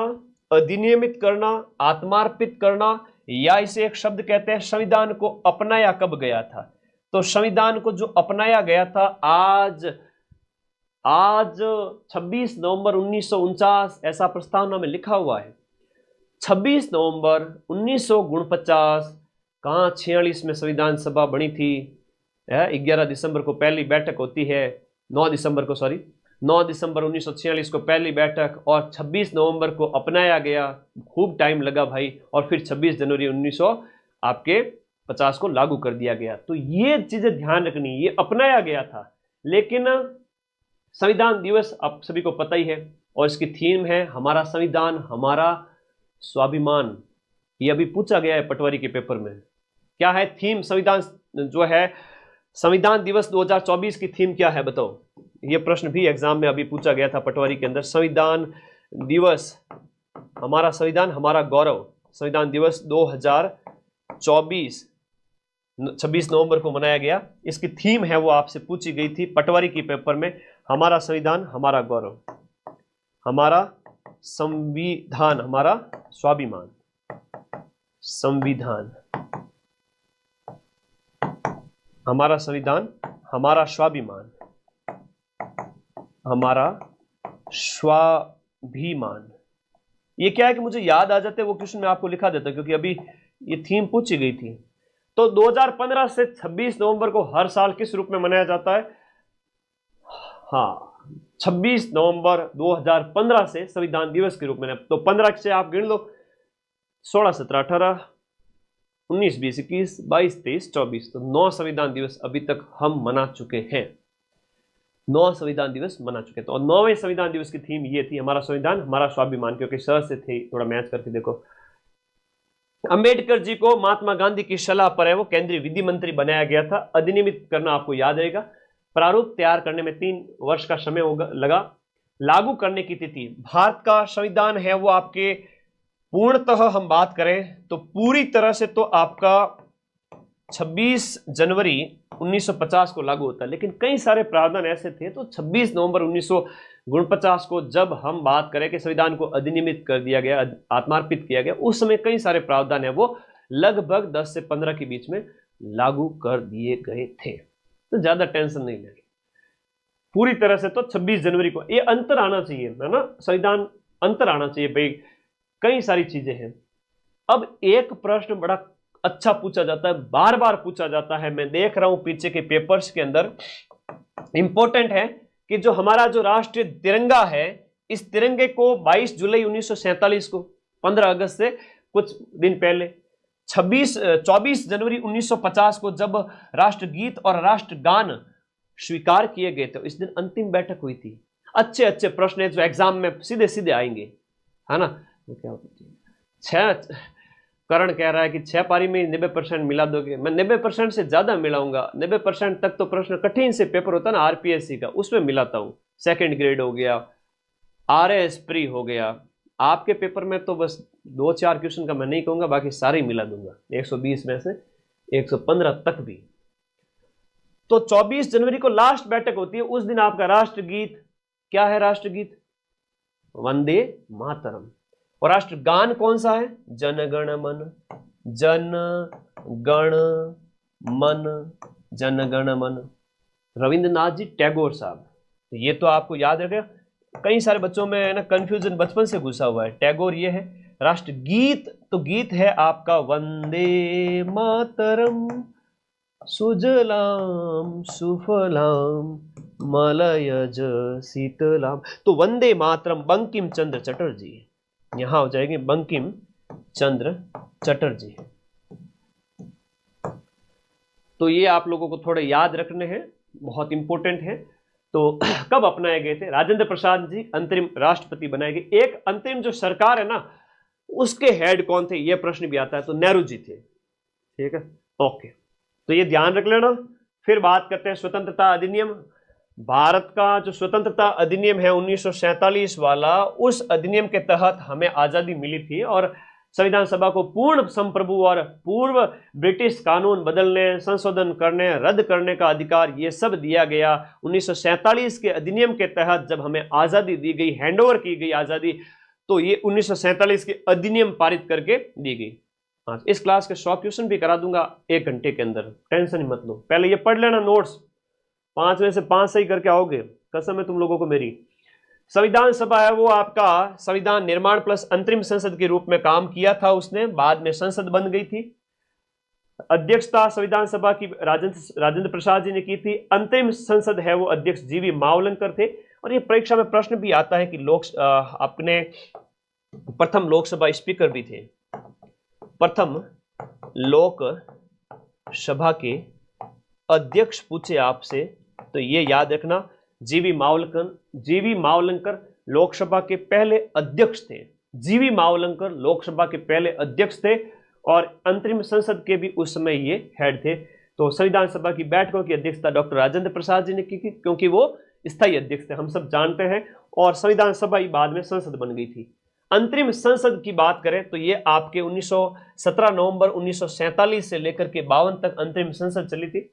अधिनियमित करना, आत्मार्पित करना, या इसे एक शब्द कहते हैं संविधान को अपनाया कब गया था? तो संविधान को जो अपनाया गया था आज 26 नवंबर 1949, ऐसा प्रस्तावना में लिखा हुआ है। 26 नवंबर 1949, कहाँ 46 में संविधान सभा बनी थी। 11 दिसंबर को पहली बैठक होती है, 9 दिसंबर 1946 को पहली बैठक, और 26 नवंबर को अपनाया गया। खूब टाइम लगा भाई, और फिर 26 जनवरी 1950 को लागू कर दिया गया। तो ये चीजें ध्यान रखनी, ये अपनाया गया था। लेकिन संविधान दिवस आप सभी को पता ही है, और इसकी थीम है हमारा संविधान हमारा स्वाभिमान। ये अभी पूछा गया है पटवारी के पेपर में, क्या है थीम? संविधान जो है संविधान दिवस 2024 की थीम क्या है बताओ? ये प्रश्न भी एग्जाम में अभी पूछा गया था पटवारी के अंदर। संविधान दिवस, हमारा संविधान हमारा गौरव, संविधान दिवस 2024 26 नवंबर को मनाया गया। इसकी थीम है वो आपसे पूछी गई थी पटवारी की पेपर में, हमारा संविधान हमारा गौरव, हमारा संविधान हमारा स्वाभिमान, संविधान हमारा संविधान हमारा स्वाभिमान, हमारा स्वाभिमान। ये क्या है कि मुझे याद आ जाते, वो क्वेश्चन मैं आपको लिखा देता क्योंकि अभी ये थीम पूछी गई थी। तो 2015 से 26 नवंबर को हर साल किस रूप में मनाया जाता है? हाँ, 26 नवंबर 2015 से संविधान दिवस के रूप में। तो 15 से आप गिन लो, 16, 17, 18, 19, 20, 21, 22, 23, 24, तो 9 संविधान दिवस अभी तक हम मना चुके हैं। 9 संविधान दिवस मना चुके थे। और 9वें संविधान दिवस की थीम ये थी, हमारा संविधान हमारा स्वाभिमान, क्योंकि सर से थे, थोड़ा मैच करके देखो। अंबेडकर जी को महात्मा गांधी की सलाह पर है वो केंद्रीय विधि मंत्री बनाया गया था। अधिनियमित करना आपको याद रहेगा। प्रारूप तैयार करने में 3 वर्ष का समय लगा। लागू करने की तिथि, भारत का संविधान है वो आपके पूर्णतः हम बात करें तो पूरी तरह से तो आपका 26 जनवरी 1950 को लागू होता है, लेकिन कई सारे प्रावधान ऐसे थे तो 26 नवंबर 1949 को जब हम बात करें कि संविधान को अधिनियमित कर दिया गया, आत्मार्पित किया गया, उस समय कई सारे प्रावधान है वो लगभग 10 से 15 के बीच में लागू कर दिए गए थे। तो ज्यादा टेंशन नहीं लेंगे, पूरी तरह से तो 26 जनवरी को ये अंतर आना चाहिए, है ना, संविधान अंतर आना चाहिए भाई, कई सारी चीजें हैं। अब एक प्रश्न बड़ा अच्छा पूछा जाता है, बार बार पूछा जाता है, मैं देख रहा हूं पीछे के पेपर्स के अंदर, इंपॉर्टेंट है कि जो हमारा जो राष्ट्रीय तिरंगा है, इस तिरंगे को 22 जुलाई 1947 को, 15 अगस्त से कुछ दिन पहले, 24 जनवरी 1950 को जब राष्ट्रगीत और राष्ट्रगान स्वीकार किए गए थे, इस दिन अंतिम बैठक हुई थी। अच्छे अच्छे प्रश्न है जो एग्जाम में सीधे सीधे आएंगे, है ना। तो क्या होता है, करण कह रहा है कि 6 पारी में 90% मिला दोगे, मैं 90% से ज्यादा मिलाऊंगा। 90% तक तो प्रश्न कठिन से पेपर होता है ना आरपीएससी का, उसमें मिलाता हूं। सेकंड ग्रेड हो गया, आरएस प्री हो गया, आपके पेपर में तो बस 2-4 क्वेश्चन का मैं नहीं कहूंगा, बाकी सारे ही मिला दूंगा, 120 में से 115 तक भी। तो 24 जनवरी को लास्ट बैठक होती है, उस दिन आपका राष्ट्रगीत क्या है, राष्ट्रगीत वंदे मातरम, और राष्ट्रगान कौन सा है, जन गण मन, जन गण मन, जन गण मन, रविंद्रनाथ जी टैगोर साहब। तो ये तो आपको याद रखेगा, कई सारे बच्चों में है ना कंफ्यूजन बचपन से घुसा हुआ है। टैगोर ये है। राष्ट्रगीत तो गीत है आपका वंदे मातरम, सुजलाम सुफलाम मलयज शीतलाम। तो वंदे मातरम बंकिम चंद्र चटर्जी, यहां हो जाएंगे बंकिम चंद्र चटर्जी। तो ये आप लोगों को थोड़े याद रखने हैं, बहुत इंपॉर्टेंट है। तो कब अपनाए गए थे, राजेंद्र प्रसाद जी अंतरिम राष्ट्रपति बनाए गए। एक अंतरिम जो सरकार है ना, उसके हेड कौन थे, ये प्रश्न भी आता है, तो नेहरू जी थे। ठीक है, ओके, तो ये ध्यान रख लेना। फिर बात करते हैं स्वतंत्रता अधिनियम। भारत का जो स्वतंत्रता अधिनियम है 1947 वाला, उस अधिनियम के तहत हमें आजादी मिली थी और संविधान सभा को पूर्ण संप्रभु और पूर्व ब्रिटिश कानून बदलने, संशोधन करने, रद्द करने का अधिकार ये सब दिया गया। 1947 के अधिनियम के तहत जब हमें आजादी दी गई, हैंडओवर की गई आजादी, तो ये 1947 के अधिनियम पारित करके दी गई। हाँ, इस क्लास के 100 क्वेश्चन भी करा दूंगा 1 घंटे के अंदर, टेंशन ही मत लो। पहले ये पढ़ लेना नोट्स, 5 में से 5 सही करके आओगे, कसम है तुम लोगों को मेरी। संविधान सभा है वो आपका संविधान निर्माण प्लस अंतरिम संसद के रूप में काम किया था उसने, बाद में संसद बन गई थी। अध्यक्षता संविधान सभा की राजेंद्र प्रसाद जी ने की थी। अंतरिम संसद है वो अध्यक्ष जीवी मावलंकर थे। और ये परीक्षा में प्रश्न भी आता है कि अपने प्रथम लोकसभा स्पीकर भी थे, प्रथम लोक सभा के अध्यक्ष पूछे आपसे, तो ये याद रखना, जीवी मावलंकर लोकसभा के पहले अध्यक्ष थे। जीवी मावलंकर लोकसभा के पहले अध्यक्ष थे और अंतरिम संसद के भी उस समय ये हेड थे। तो संविधान सभा की बैठकों की अध्यक्षता डॉक्टर राजेंद्र प्रसाद जी ने की थी, क्योंकि वो स्थायी अध्यक्ष थे, हम सब जानते हैं। और संविधान सभा ही बाद में संसद बन गई थी। अंतरिम संसद की बात करें तो ये आपके 17 नवंबर 1947 से लेकर के 52 तक अंतरिम संसद चली थी।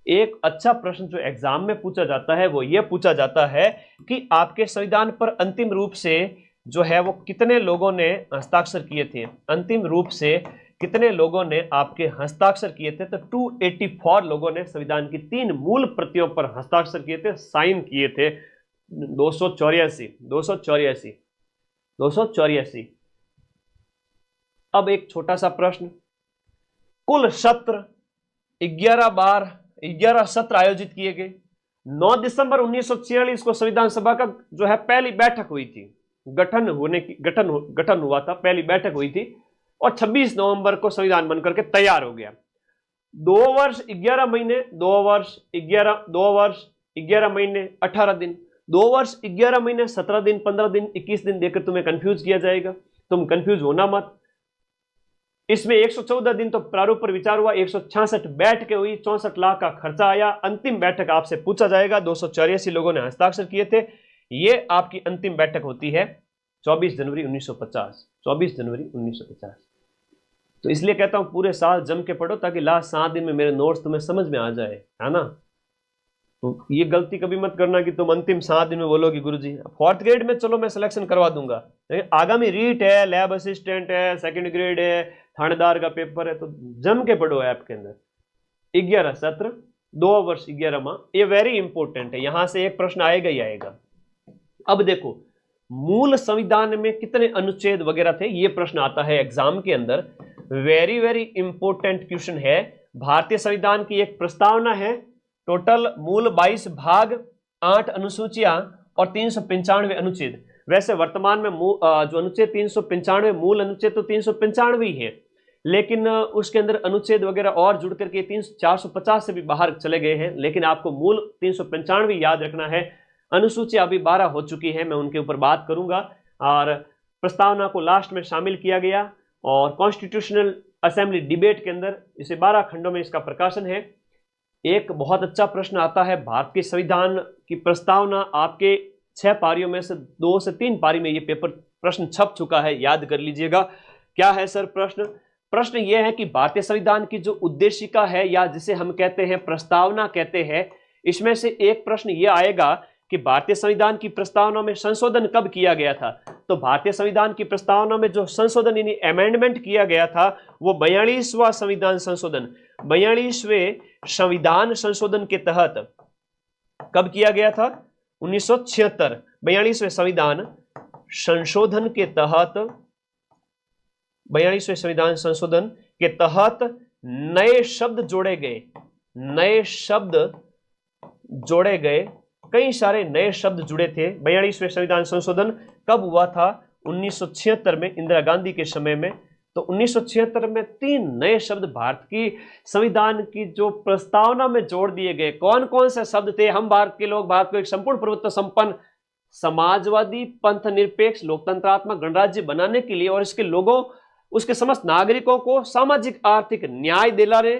एक अच्छा प्रश्न जो एग्जाम में पूछा जाता है वो ये पूछा जाता है कि आपके संविधान पर अंतिम रूप से जो है वो कितने लोगों ने हस्ताक्षर किए थे, अंतिम रूप से कितने लोगों ने आपके हस्ताक्षर किए थे। तो 284 लोगों ने संविधान की 3 मूल प्रतियों पर हस्ताक्षर किए थे, साइन किए थे। 284। अब एक छोटा सा प्रश्न, कुल सत्र 11 सत्र आयोजित किए गए। 9 दिसंबर 1946 को संविधान सभा का जो है पहली बैठक हुई थी, गठन हुआ था, पहली बैठक हुई थी। और 26 नवंबर को संविधान बनकर के तैयार हो गया। 2 वर्ष 11 महीने, 2 वर्ष 11 महीने 18 दिन, 2 वर्ष 11 महीने 17 दिन 15 दिन 21 दिन देकर तुम्हें कंफ्यूज किया जाएगा। तुम कंफ्यूज होना मत। इसमें 114 दिन तो प्रारूप पर विचार हुआ, 166 बैठकें हुई, 64 लाख का खर्चा आया। अंतिम बैठक आपसे पूछा जाएगा, 284 लोगों ने हस्ताक्षर किए थे। ये आपकी अंतिम बैठक होती है 24 जनवरी 1950। 24 जनवरी 1950। तो इसलिए कहता हूं पूरे साल जम के पढ़ो ताकि लास्ट 7 दिन में मेरे नोट्स तुम्हें समझ में आ जाए, है ना। तो ये गलती कभी मत करना कि तुम अंतिम 7 दिन में बोलोगे गुरुजी 4th ग्रेड में चलो मैं सिलेक्शन करवा दूंगा, आगामी रीट है, लैब असिस्टेंट है, 2nd ग्रेड है, थानेदार का पेपर है, तो जम के पढ़ो ऐप के अंदर। 11 सत्र 2 वर्ष 11 माह, ये वेरी इंपॉर्टेंट है, यहां से एक प्रश्न आएगा ही आएगा। अब देखो मूल संविधान में कितने अनुच्छेद वगैरह थे, ये प्रश्न आता है एग्जाम के अंदर। वेरी वेरी इंपॉर्टेंट क्वेश्चन है। भारतीय संविधान की एक प्रस्तावना है, टोटल मूल 22 भाग, 8 अनुसूचियां और 395 अनुच्छेद। वैसे वर्तमान में जो अनुच्छेद 395 मूल अनुच्छेद तो 395 ही है, लेकिन उसके अंदर अनुच्छेद वगैरह और जुड़ करके 450 से भी बाहर चले गए हैं, लेकिन आपको मूल 395 याद रखना है। अनुसूचियां अभी 12 हो चुकी हैं, मैं उनके ऊपर बात करूंगा। और प्रस्तावना को लास्ट में शामिल किया गया और कॉन्स्टिट्यूशनल असेंबली डिबेट के अंदर इसे 12 खंडों में इसका प्रकाशन है। एक बहुत अच्छा प्रश्न आता है, भारत के संविधान की प्रस्तावना आपके 6 पारियों में से 2 से 3 पारी में ये पेपर प्रश्न छप चुका है, याद कर लीजिएगा। क्या है सर प्रश्न यह है कि भारतीय संविधान की जो उद्देशिका है या जिसे हम कहते हैं प्रस्तावना कहते हैं, इसमें से एक प्रश्न यह आएगा कि भारतीय संविधान की प्रस्तावना में संशोधन कब किया गया था। तो भारतीय संविधान की प्रस्तावना में जो संशोधन यानी अमेंडमेंट किया गया था वो 42वां संविधान संशोधन, 42वें संविधान संशोधन के तहत कब किया गया था? 1976। 42वें संविधान संशोधन के तहत, 42वें संविधान संशोधन के तहत नए शब्द जोड़े गए, कई सारे नए शब्द जुड़े थे। 42वें संविधान संशोधन कब हुआ था? 1976 में, इंदिरा गांधी के समय में। तो 1976 में 3 नए शब्द भारत की संविधान की जो प्रस्तावना में जोड़ दिए गए। कौन कौन से शब्द थे? हम भारत के लोग भारत को एक संपूर्ण प्रभुत्व संपन्न समाजवादी पंथ निरपेक्ष लोकतंत्रात्मक गणराज्य बनाने के लिए और इसके लोगों, उसके समस्त नागरिकों को सामाजिक आर्थिक न्याय दिलाने,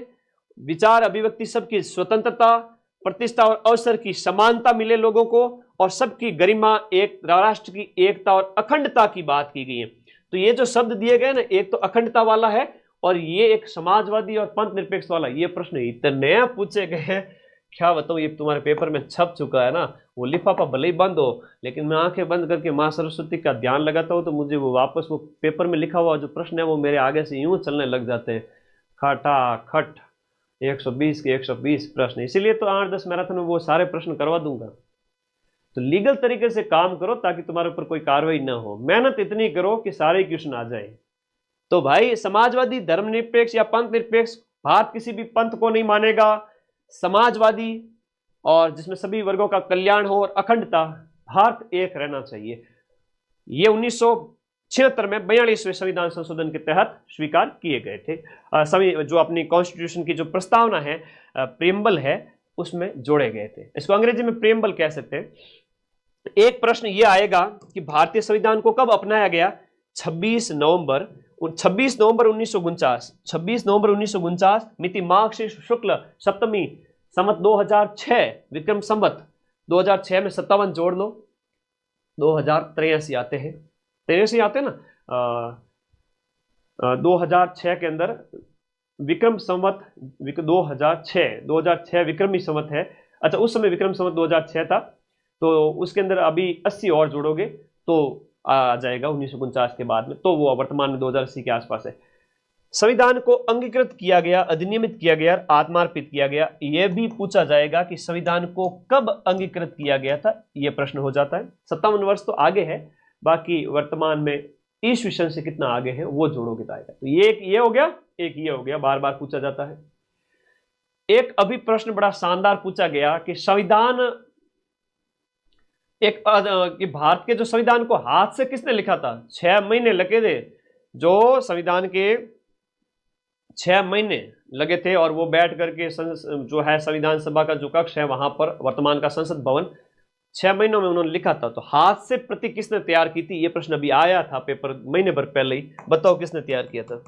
विचार अभिव्यक्ति सबकी स्वतंत्रता, प्रतिष्ठा और अवसर की समानता मिले लोगों को, और सबकी गरिमा, एक राष्ट्र की एकता और अखंडता की बात की गई है। तो ये जो शब्द दिए गए ना, एक तो अखंडता वाला है और ये एक समाजवादी और पंथ निरपेक्ष वाला। ये प्रश्न इतने पूछे गए हैं, क्या बताऊं, ये तुम्हारे पेपर में छप चुका है ना। वो लिफाफा भले ही बंद हो, लेकिन मैं आंखें बंद करके माँ सरस्वती का ध्यान लगाता हूँ तो मुझे वो वापस वो पेपर में लिखा हुआ जो प्रश्न है वो मेरे आगे से यूं चलने लग जाते हैं, खटाखट 120 के 120 प्रश्न। इसीलिए तो 8-10 मैराथन में वो सारे प्रश्न करवा दूंगा। तो लीगल तरीके से काम करो ताकि तुम्हारे ऊपर कोई कार्रवाई ना हो। मेहनत इतनी करो कि सारे क्वेश्चन आ जाए। तो भाई समाजवादी, धर्मनिरपेक्ष या पंथ निरपेक्ष, भारत किसी भी पंथ को नहीं मानेगा, समाजवादी और जिसमें सभी वर्गों का कल्याण हो और अखंडता, भारत एक रहना चाहिए। ये 1976 में 42वें संविधान संशोधन के तहत स्वीकार किए गए थे। जो अपनी कॉन्स्टिट्यूशन की जो प्रस्तावना है, प्रीएम्बल है, उसमें जोड़े गए थे। इसको अंग्रेजी में प्रीएम्बल कह सकते हैं। एक प्रश्न यह आएगा कि भारतीय संविधान को कब अपनाया गया? 26 नवंबर 1949। 26 नवंबर 1949, मिति मार्गशीर्ष शुक्ल सप्तमी, संवत 2006, विक्रम संवत 2006 में 57 जोड़ लो, 2083 आते हैं, 83 आते हैं ना। 2006 के अंदर विक्रम संवत 2006 विक्रमी संवत है। अच्छा, उस समय विक्रम संवत 2006 था, तो उसके अंदर अभी 80 और जोड़ोगे तो आ जाएगा 1949 के बाद में, तो वो वर्तमान में 2080 के आसपास है। संविधान को अंगीकृत किया गया, अधिनियमित किया गया, आत्मार्पित किया गया। यह भी पूछा जाएगा कि संविधान को कब अंगीकृत किया गया था, यह प्रश्न हो जाता है। 57 वर्ष तो आगे है, बाकी वर्तमान में ईस्वीसन से कितना आगे है वो जोड़ोगे तो आएगा। तो ये हो गया, एक ये हो गया, बार बार पूछा जाता है। एक अभी प्रश्न बड़ा शानदार पूछा गया कि संविधान कि भारत के जो संविधान को हाथ से किसने लिखा था? 6 महीने लगे थे। जो संविधान के 6 महीने लगे थे और वो बैठ करके जो है संविधान सभा का जो कक्ष है वहां पर, वर्तमान का संसद भवन, 6 महीनों में उन्होंने लिखा था। तो हाथ से प्रति किसने तैयार की थी, ये प्रश्न अभी आया था पेपर महीने भर पहले ही, बताओ किसने तैयार किया था।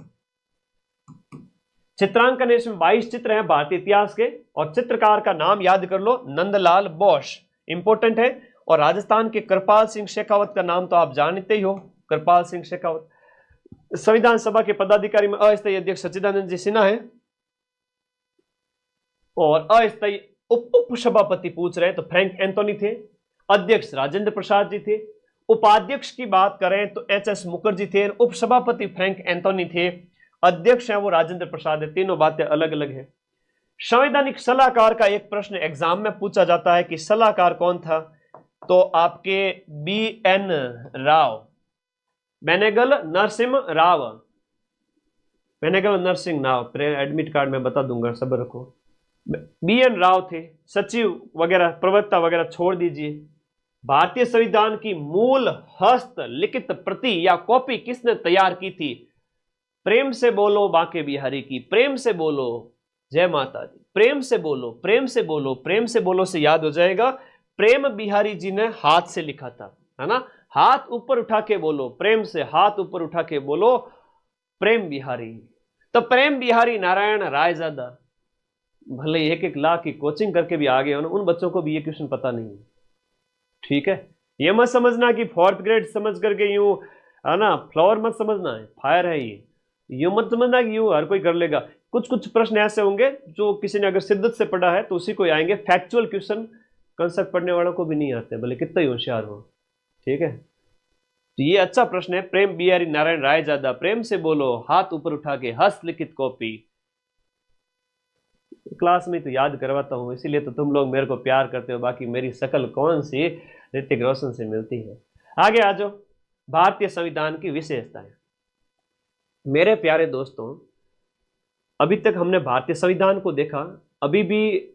चित्रांकन इसमें 22 चित्र हैं भारतीय इतिहास के, और चित्रकार का नाम याद कर लो, नंदलाल बोस, इंपॉर्टेंट है। और राजस्थान के कृपाल सिंह शेखावत का नाम तो आप जानते ही हो, कृपाल सिंह शेखावत। संविधान सभा के पदाधिकारी में अस्थायी अध्यक्ष सच्चिदानंद जी सिन्हा है, और अस्थायी उप सभापति पूछ रहे हैं तो फ्रैंक एंथोनी थे, अध्यक्ष राजेंद्र प्रसाद जी थे, उपाध्यक्ष की बात करें तो एच.एस. मुखर्जी थे, उप सभापति फ्रैंक एंथोनी थे, अध्यक्ष है वो राजेंद्र प्रसाद है। तीनों बातें अलग अलग है। संवैधानिक सलाहकार का एक प्रश्न एग्जाम में पूछा जाता है कि सलाहकार कौन था, तो आपके बी.एन. राव, बेनेगल नरसिम्हा राव, बेनेगल नरसिंह राव, एडमिट कार्ड में बता दूंगा, सब्र रखो। बी.एन. राव थे। सचिव वगैरह प्रवक्ता वगैरह छोड़ दीजिए। भारतीय संविधान की मूल हस्त लिखित प्रति या कॉपी किसने तैयार की थी? प्रेम से बोलो बांके बिहारी की, प्रेम से बोलो, जय माता दी, प्रेम से बोलो, प्रेम से बोलो, प्रेम से बोलो से याद हो जाएगा, प्रेम बिहारी जी ने हाथ से लिखा था, है ना। हाथ ऊपर उठा के बोलो, प्रेम से हाथ ऊपर उठा के बोलो, प्रेम बिहारी। तो प्रेम बिहारी नारायण रायजादा, भले 1-1 लाख की कोचिंग करके भी आगे हो ना, उन बच्चों को भी ये क्वेश्चन पता नहीं है, ठीक है। ये मत समझना कि 4th ग्रेड समझ करके यूं, है ना, फ्लावर मत समझना है, फायर है ये। यूं मत समझना कि यूं हर कोई कर लेगा। कुछ कुछ प्रश्न ऐसे होंगे जो किसी ने अगर शिद्दत से पढ़ा है तो उसी को आएंगे। फैक्चुअल क्वेश्चन कंसेप्ट पढ़ने वालों को भी नहीं आते, भले कितना ही होशियार हो, ठीक है। तो ये अच्छा प्रश्न है। प्रेम बिहारी नारायण रायजादा, प्रेम से बोलो, हाथ ऋ उठा के, हस्तलिखित कॉपी। क्लास में तो याद करवाता हूं, इसीलिए तो तुम लोग मेरे को प्यार करते हो, बाकी मेरी शकल कौन सी ऋतिक रोशन से मिलती है। आगे आ जाओ, भारतीय संविधान की विशेषताएं। मेरे प्यारे दोस्तों, अभी तक हमने भारतीय संविधान को देखा, अभी भी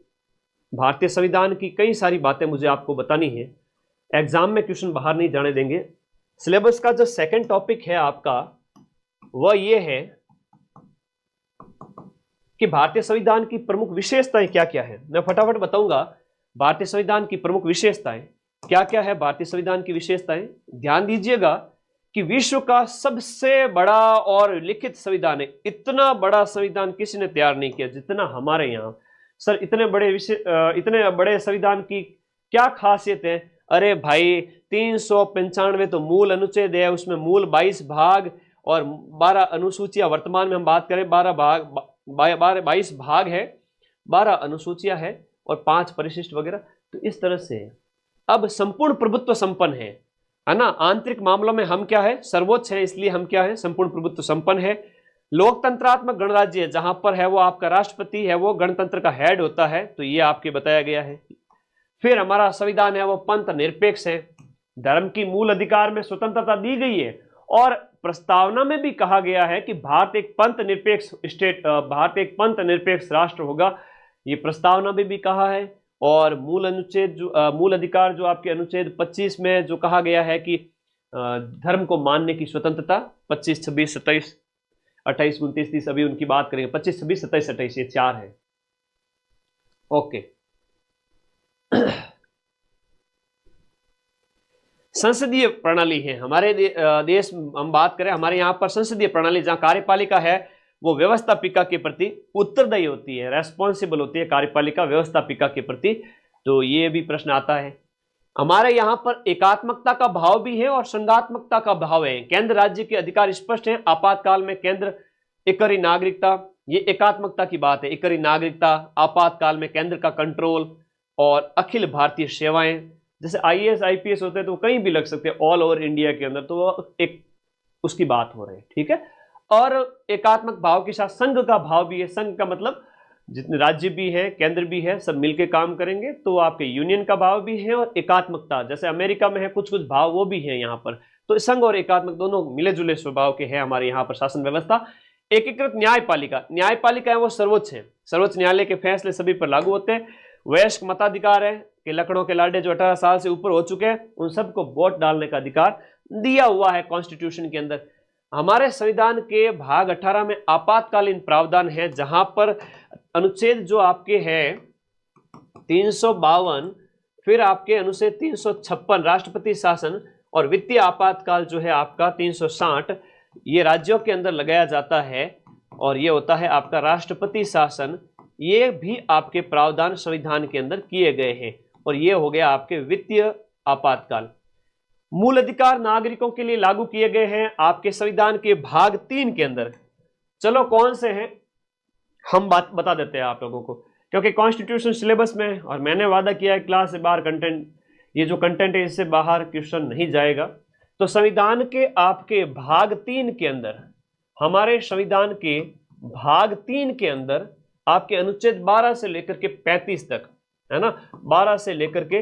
भारतीय संविधान की कई सारी बातें मुझे आपको बतानी है। एग्जाम में क्वेश्चन बाहर नहीं जाने देंगे। सिलेबस का जो सेकंड टॉपिक है आपका, वह ये है कि भारतीय संविधान की प्रमुख विशेषताएं क्या क्या है। मैं फटाफट बताऊंगा भारतीय संविधान की प्रमुख विशेषताएं क्या क्या है। भारतीय संविधान की विशेषताएं ध्यान दीजिएगा कि विश्व का सबसे बड़ा और लिखित संविधान है। इतना बड़ा संविधान किसी ने तैयार नहीं किया जितना हमारे यहाँ। सर इतने बड़े संविधान की क्या खासियत है? अरे भाई 395 तो मूल अनुच्छेद है, उसमें मूल 22 भाग और 12 अनुसूचियां। वर्तमान में हम बात करें 22 भाग है, 12 अनुसूचियां है और 5 परिशिष्ट वगैरह। तो इस तरह से अब संपूर्ण प्रभुत्व संपन्न है ना। आंतरिक मामलों में हम क्या है, सर्वोच्च है, इसलिए हम क्या है, संपूर्ण प्रभुत्व संपन्न है। लोकतंत्रात्मक गणराज्य है, जहां पर है वो आपका राष्ट्रपति है, वो गणतंत्र का हेड होता है, तो ये आपके बताया गया है। फिर हमारा संविधान है वो पंथ निरपेक्ष है, धर्म की मूल अधिकार में स्वतंत्रता दी गई है और प्रस्तावना में भी कहा गया है कि भारत एक पंथ निरपेक्ष राष्ट्र होगा। ये प्रस्तावना में भी कहा है। और मूल अधिकार जो आपके अनुच्छेद 25 में जो कहा गया है कि धर्म को मानने की स्वतंत्रता, 25, 26, 27, 28, 29, 30 अभी उनकी बात करेंगे। 25, 26, 27, 28 ये 4 है। ओके। संसदीय प्रणाली है हमारे देश, हम बात करें हमारे यहाँ पर संसदीय प्रणाली, जहाँ कार्यपालिका है वो व्यवस्थापिका के प्रति उत्तरदायी होती है, रेस्पॉन्सिबल होती है कार्यपालिका व्यवस्थापिका के प्रति। तो ये भी प्रश्न आता है। हमारे यहाँ पर एकात्मकता का भाव भी है और संघात्मकता का भाव है। केंद्र राज्य के अधिकार स्पष्ट हैं। आपातकाल में केंद्र एकरी नागरिकता, ये एकात्मकता की बात है, एकरी नागरिकता। आपातकाल में केंद्र का कंट्रोल और अखिल भारतीय सेवाएं, जैसे IAS IPS होते हैं तो कहीं भी लग सकते हैं ऑल ओवर इंडिया के अंदर, तो वो एक उसकी बात हो रही है, ठीक है। और एकात्मक भाव के साथ संघ का भाव भी है। संघ का मतलब जितने राज्य भी है, केंद्र भी है, सब मिलके काम करेंगे, तो आपके यूनियन का भाव भी है। और एकात्मकता जैसे अमेरिका में है कुछ कुछ भाव, वो भी है यहाँ पर। तो संघ और एकात्मक दोनों मिले जुले स्वभाव के हैं हमारे यहाँ पर शासन व्यवस्था। एकीकृत न्यायपालिका, न्यायपालिका है वो सर्वोच्च है, सर्वोच्च न्यायालय के फैसले सभी पर लागू होते हैं। वयस्क मताधिकार है कि लकड़ों के लाडे जो 18 साल से ऊपर हो चुके हैं उन सबको वोट डालने का अधिकार दिया हुआ है कॉन्स्टिट्यूशन के अंदर। हमारे संविधान के भाग 18 में आपातकालीन प्रावधान है, जहां पर अनुच्छेद जो आपके हैं 352, फिर आपके अनुच्छेद 356 राष्ट्रपति शासन, और वित्तीय आपातकाल जो है आपका 360 ये राज्यों के अंदर लगाया जाता है, और ये होता है आपका राष्ट्रपति शासन। ये भी आपके प्रावधान संविधान के अंदर किए गए हैं, और ये हो गया आपके वित्तीय आपातकाल। मूल अधिकार नागरिकों के लिए लागू किए गए हैं आपके संविधान के भाग 3 के अंदर। चलो कौन से हैं हम बात बता देते हैं आप लोगों को, क्योंकि कॉन्स्टिट्यूशन सिलेबस में, और मैंने वादा किया है क्लास से बाहर कंटेंट, ये जो कंटेंट है इससे बाहर क्वेश्चन नहीं जाएगा। तो संविधान के आपके भाग 3 के अंदर, हमारे संविधान के भाग 3 के अंदर आपके अनुच्छेद 12 से लेकर के 35 तक, है ना, 12 से लेकर के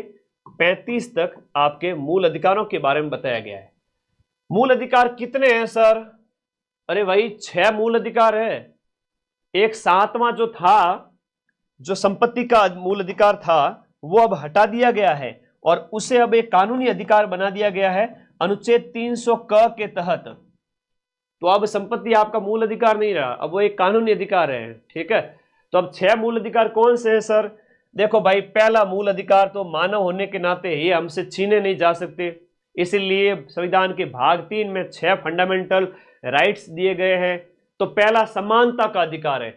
35 तक आपके मूल अधिकारों के बारे में बताया गया है। मूल अधिकार कितने हैं सर? अरे भाई 6 मूल अधिकार है। एक 7वां जो था, जो संपत्ति का मूल अधिकार था, वो अब हटा दिया गया है और उसे अब एक कानूनी अधिकार बना दिया गया है अनुच्छेद 300 क के तहत। तो अब संपत्ति आपका मूल अधिकार नहीं रहा, अब वो एक कानूनी अधिकार है। ठीक है, तो अब 6 मूल अधिकार कौन से हैं सर? देखो भाई, पहला मूल अधिकार तो मानव होने के नाते ये हमसे छीने नहीं जा सकते, इसलिए संविधान के भाग 3 में 6 फंडामेंटल राइट्स दिए गए हैं। तो पहला समानता का अधिकार है,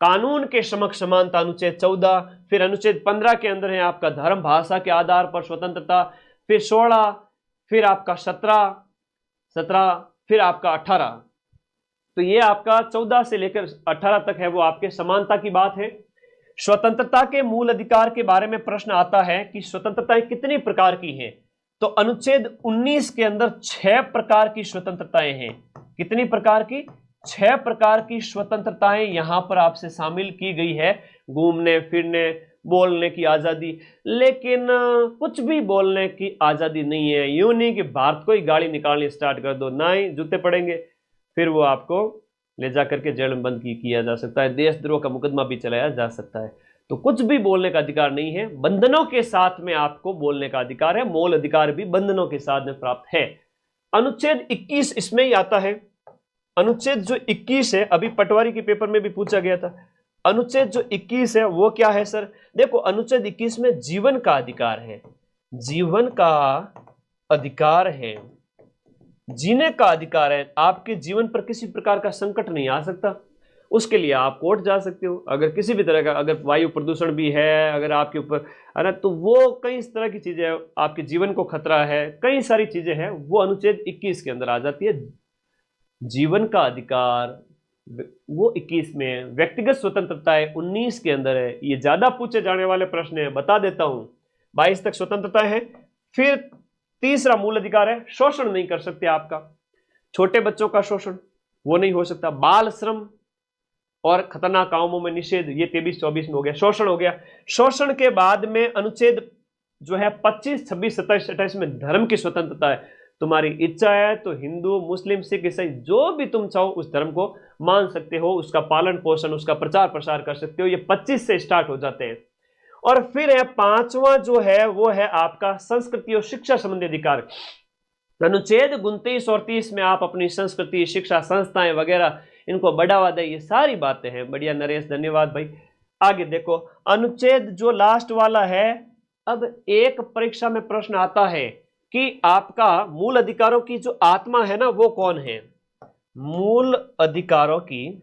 कानून के समक्ष समानता, अनुच्छेद 14। फिर अनुच्छेद 15 के अंदर है आपका धर्म भाषा के आधार पर स्वतंत्रता। फिर 16, फिर आपका 17, फिर आपका 18। तो ये आपका 14 से लेकर 18 तक है वो आपके समानता की बात है। स्वतंत्रता के मूल अधिकार के बारे में प्रश्न आता है कि स्वतंत्रताएं कितनी प्रकार की हैं। तो अनुच्छेद 19 के अंदर 6 प्रकार की स्वतंत्रताएं हैं। कितनी प्रकार की? 6 प्रकार की स्वतंत्रताएं यहां पर आपसे शामिल की गई है। घूमने फिरने, बोलने की आजादी, लेकिन कुछ भी बोलने की आजादी नहीं है। यूं नहीं कि भारत को ही गाड़ी निकालनी स्टार्ट कर दो, ना ही जूते पड़ेंगे, फिर वो आपको ले जाकर के जेल में बंद किया जा सकता है, देशद्रोह का मुकदमा भी चलाया जा सकता है। तो कुछ भी बोलने का अधिकार नहीं है, बंधनों के साथ में आपको बोलने का अधिकार है। मूल अधिकार भी बंधनों के साथ में प्राप्त है। अनुच्छेद 21 इसमें ही आता है। अनुच्छेद जो 21 है, अभी पटवारी के पेपर में भी पूछा गया था, अनुच्छेद जो 21 है वो क्या है सर? देखो, अनुच्छेद 21 में जीवन का अधिकार है, जीवन का अधिकार है, जीने का अधिकार है। आपके जीवन पर किसी प्रकार का संकट नहीं आ सकता, उसके लिए आप कोर्ट जा सकते हो। अगर किसी भी तरह का, अगर वायु प्रदूषण भी है अगर आपके ऊपर, है ना, तो वो कई इस तरह की चीजें, आपके जीवन को खतरा है, कई सारी चीजें हैं, वो अनुच्छेद 21 के अंदर आ जाती है। जीवन का अधिकार वो 21 में, व्यक्तिगत स्वतंत्रताएं 19 के अंदर है। ये ज्यादा पूछे जाने वाले प्रश्न है, बता देता हूं। 22 तक स्वतंत्रता है। फिर तीसरा मूल अधिकार है, शोषण नहीं कर सकते आपका, छोटे बच्चों का शोषण वो नहीं हो सकता। बाल श्रम और खतरनाक कामों में निषेध, ये 23-24 में हो गया, शोषण हो गया। शोषण के बाद में अनुच्छेद जो है 25, 26, 27, 28 में धर्म की स्वतंत्रता है। तुम्हारी इच्छा है तो हिंदू, मुस्लिम, सिख, ईसाई जो भी तुम चाहो उस धर्म को मान सकते हो, उसका पालन पोषण, उसका प्रचार प्रसार कर सकते हो। ये 25 से स्टार्ट हो जाते हैं। और फिर है 5वां जो है वो है आपका संस्कृति और शिक्षा संबंधी अधिकार। अनुच्छेद 29 और 30 में आप अपनी संस्कृति, शिक्षा संस्थाएं वगैरह इनको बढ़ावा दें। ये सारी बातें हैं। बढ़िया नरेश, धन्यवाद भाई। आगे देखो, अनुच्छेद जो लास्ट वाला है, अब एक परीक्षा में प्रश्न आता है कि आपका मूल अधिकारों की जो आत्मा है ना वो कौन है? मूल अधिकारों की,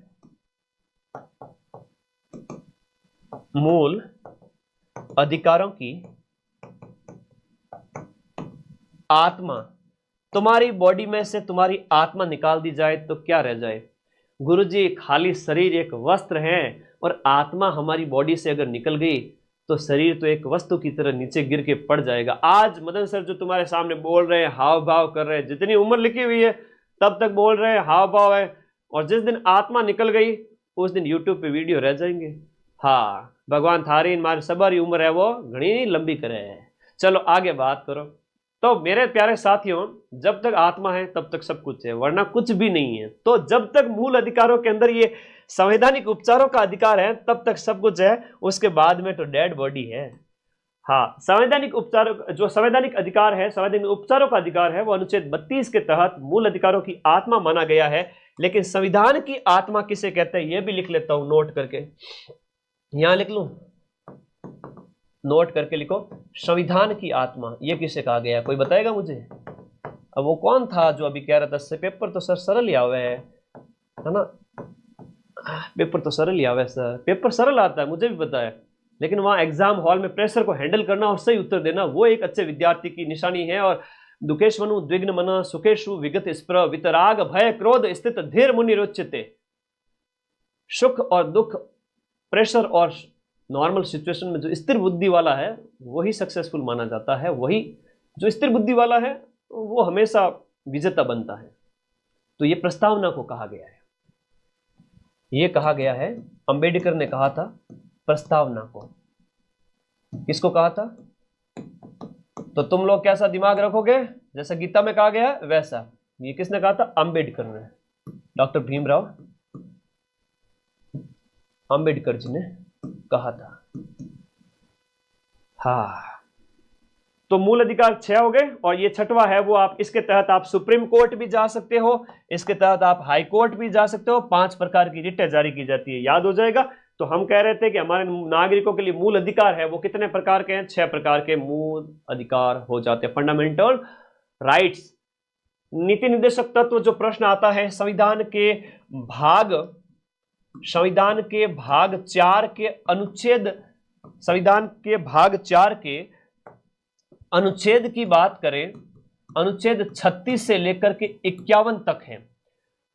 मूल अधिकारों की आत्मा, तुम्हारी बॉडी में से तुम्हारी आत्मा निकाल दी जाए तो क्या रह जाए? गुरुजी, खाली शरीर एक वस्त्र है और आत्मा हमारी बॉडी से अगर निकल गई तो शरीर तो एक वस्तु की तरह नीचे गिर के पड़ जाएगा। आज मदन सर जो तुम्हारे सामने बोल रहे हैं, हाव भाव कर रहे हैं, जितनी उम्र लिखी हुई है तब तक बोल रहे हैं, हाव भाव है, और जिस दिन आत्मा निकल गई उस दिन यूट्यूब पे वीडियो रह जाएंगे। हाँ, भगवान थारी हमारी सबारी उम्र है वो घनी लंबी करे। चलो आगे बात करो। तो मेरे प्यारे साथियों, जब तक आत्मा है तब तक सब कुछ है, वरना कुछ भी नहीं है। तो जब तक मूल अधिकारों के अंदर ये संवैधानिक उपचारों का अधिकार है तब तक सब कुछ है, उसके बाद में तो डेड बॉडी है। हाँ, संवैधानिक उपचार, जो संवैधानिक अधिकार है, संवैधानिक उपचारों का अधिकार है, वो अनुच्छेद 32 के तहत मूल अधिकारों की आत्मा माना गया है। लेकिन संविधान की आत्मा किसे कहते हैं ये भी लिख लेता हूं नोट करके, यहां लिख लूं, नोट करके लिखो, संविधान की आत्मा ये किसे कहा गया, कोई बताएगा मुझे? अब वो कौन था जो अभी कह रहा था से पेपर तो सर सरल ही आवे है ना, पेपर तो सरल ही आवे सर, पेपर सरल आता है मुझे भी पता है, लेकिन वहां एग्जाम हॉल में प्रेशर को हैंडल करना और सही उत्तर देना वो एक अच्छे विद्यार्थी की निशानी है। और दुखेशवनु द्विग्न मन सुखेशु विगत स्प्र वितराग भय क्रोध स्थित धीर मुनि रोचते, सुख और दुख, प्रेशर और नॉर्मल सिचुएशन में जो स्थिर बुद्धि वाला है वही सक्सेसफुल माना जाता है, वही जो स्थिर बुद्धि वाला है वो हमेशा विजेता बनता है। तो ये प्रस्तावना को कहा गया है, ये कहा गया है, अंबेडकर ने कहा था प्रस्तावना को। किसको कहा था? तो तुम लोग कैसा दिमाग रखोगे, जैसा गीता में कहा गया है वैसा। ये किसने कहा था? अंबेडकर ने, डॉक्टर भीमराव अंबेडकर जी ने कहा था। हाँ, तो मूल अधिकार 6 हो गए, और ये छठवां है वो आप, इसके तहत आप सुप्रीम कोर्ट भी जा सकते हो, इसके तहत आप हाई कोर्ट भी जा सकते हो, 5 प्रकार की रिटें जारी की जाती है, याद हो जाएगा। तो हम कह रहे थे कि हमारे नागरिकों के लिए मूल अधिकार है वो कितने प्रकार के हैं? 6 प्रकार के मूल अधिकार हो जाते हैं, फंडामेंटल राइट्स। नीति निर्देशक तत्व जो प्रश्न आता है संविधान के भाग 4 के अनुच्छेद, संविधान के भाग 4 के अनुच्छेद की बात करें, अनुच्छेद 36 से लेकर के 51 तक है।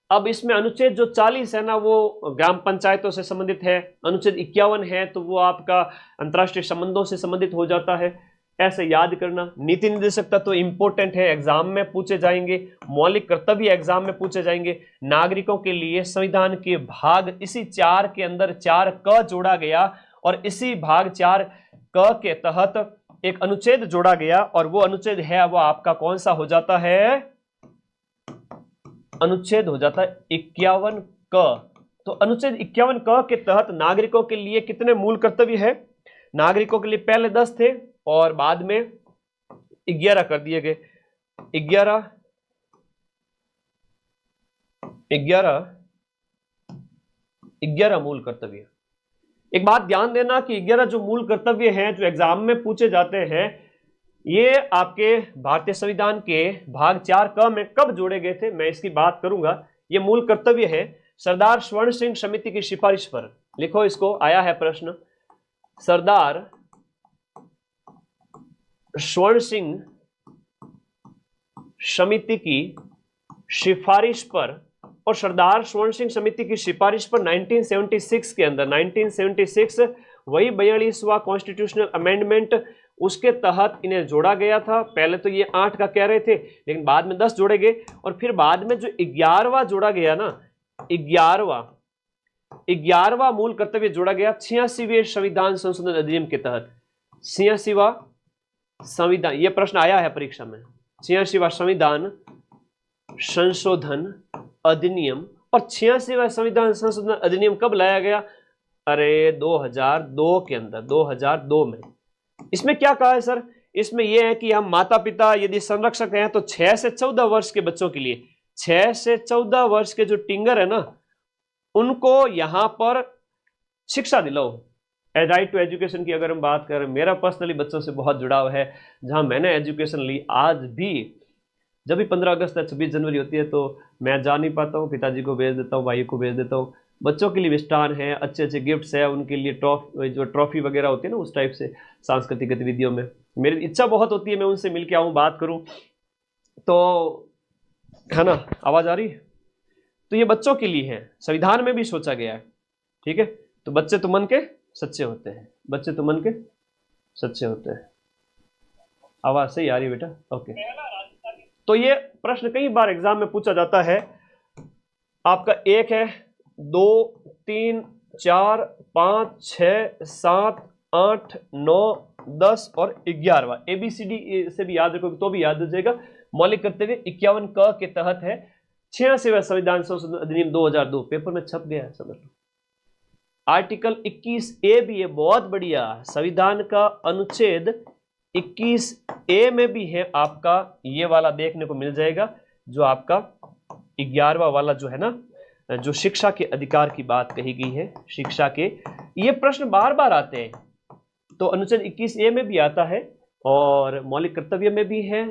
अब इसमें अनुच्छेद जो 40 है ना वो ग्राम पंचायतों से संबंधित है, अनुच्छेद 51 है तो वो आपका अंतर्राष्ट्रीय संबंधों से संबंधित हो जाता है। ऐसे याद करना। नीति निर्देशक तत्व इंपॉर्टेंट है, एग्जाम में पूछे जाएंगे, मौलिक कर्तव्य एग्जाम में पूछे जाएंगे। नागरिकों के लिए संविधान के भाग इसी 4 के अंदर 4 क जोड़ा गया, और इसी भाग 4 क के तहत एक अनुच्छेद जोड़ा गया, और वो अनुच्छेद है वो आपका कौन सा हो जाता है? अनुच्छेद हो जाता है 51 क। तो अनुच्छेद 51 क के तहत नागरिकों के लिए कितने मूल कर्तव्य है? नागरिकों के लिए पहले 10 थे और बाद में 11 कर दिए गए। 11 मूल कर्तव्य। एक बात ध्यान देना कि 11 जो मूल कर्तव्य हैं जो एग्जाम में पूछे जाते हैं, ये आपके भारतीय संविधान के भाग 4 क में कब जोड़े गए थे मैं इसकी बात करूंगा। ये मूल कर्तव्य है सरदार स्वर्ण सिंह समिति की सिफारिश पर। लिखो इसको, आया है प्रश्न, सरदार स्वर्ण सिंह समिति की सिफारिश पर, और सरदार स्वर्ण सिंह समिति की सिफारिश पर 1976 के अंदर, 1976 वही 42वां कॉन्स्टिट्यूशनल अमेंडमेंट, उसके तहत इन्हें जोड़ा गया था। पहले तो ये 8 का कह रहे थे लेकिन बाद में 10 जोड़े गए, और फिर बाद में जो 11वां जोड़ा गया ना, 11वां मूल कर्तव्य जोड़ा गया 86वें संविधान संशोधन अधिनियम के तहत। 86वां संविधान, यह प्रश्न आया है परीक्षा में, 86वां संविधान संशोधन अधिनियम। और 86वां संविधान संशोधन अधिनियम कब लाया गया? अरे 2002 के अंदर, 2002 में। इसमें क्या कहा है सर? इसमें यह है कि हम माता पिता यदि संरक्षक हैं तो 6 से 14 वर्ष के बच्चों के लिए, 6 से 14 वर्ष के जो टिंगर है ना, उनको यहां पर शिक्षा दिलाओ। राइट टू एजुकेशन की अगर हम बात करें, मेरा पर्सनली बच्चों से बहुत जुड़ाव है। जहां मैंने एजुकेशन ली, आज भी जब भी 15 अगस्त या 26 जनवरी होती है तो मैं जा नहीं पाता हूँ, पिताजी को भेज देता हूँ, भाई को भेज देता हूँ। बच्चों के लिए विस्तार है, अच्छे अच्छे गिफ्ट्स है, उनके लिए ट्रॉफी वगैरह होती है ना, उस टाइप से सांस्कृतिक गतिविधियों में मेरी इच्छा बहुत होती है मैं उनसे मिल के आऊँ, बात करूँ, तो है ना, आवाज़ आ रही है? तो ये बच्चों के लिए है, संविधान में भी सोचा गया है। ठीक है, तो बच्चे तो मन के सच्चे होते हैं, बच्चे तो मन के सच्चे होते हैं। आवाज़ सही आ रही है बेटा? ओके। तो ये प्रश्न कई बार एग्जाम में पूछा जाता है आपका। 1 है, 2, 3, 4, 5, 6, 7, 8, 9, 10 और 11वां। ABCD से भी याद रखोगे तो भी याद हो जाएगा। मौलिक कर्तव्य 51 क के तहत है 86वां संविधान संशोधन अधिनियम 2002, पेपर में छप गया है, समझ लो। आर्टिकल 21A भी है, बहुत बढ़िया। संविधान का अनुच्छेद 21A में भी है आपका ये वाला देखने को मिल जाएगा, जो आपका 11वां वाला जो है ना, जो शिक्षा के अधिकार की बात कही गई है, शिक्षा के। ये प्रश्न बार बार आते हैं, तो अनुच्छेद 21A में भी आता है और मौलिक कर्तव्य में भी है।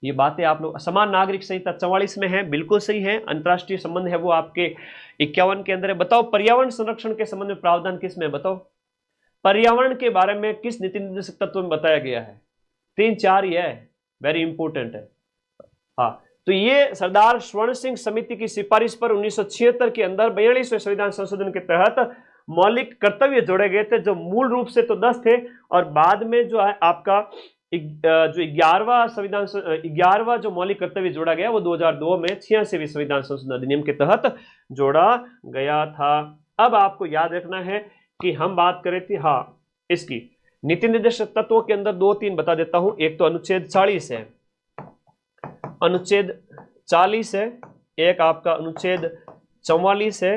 ये बातें आप लोग, समान नागरिक संहिता 44 में है, बिल्कुल सही है। अंतर्राष्ट्रीय संबंध है वो आपके 51 के अंदर है। बताओ पर्यावरण संरक्षण के संबंध में प्रावधान किस में, बताओ पर्यावरण के बारे में किस नीति निर्देशक तत्व में बताया गया है? 3-4 ही है, वेरी इंपॉर्टेंट है। हाँ, तो ये सरदार स्वर्ण सिंह समिति की सिफारिश पर 1976 के अंदर 42वें संविधान संशोधन के तहत मौलिक कर्तव्य जोड़े गए थे, जो मूल रूप से तो 10 थे, और बाद में जो है आपका जो 11वां जो मौलिक कर्तव्य जोड़ा गया वो 2002 में 86वें संविधान संशोधन अधिनियम के तहत जोड़ा गया था। अब आपको याद रखना है कि हम बात करें थी, हाँ, इसकी नीति निर्देशक तत्वों के अंदर 2-3 बता देता हूं। एक तो अनुच्छेद 40 है, अनुच्छेद 40 है, एक आपका अनुच्छेद 44 है,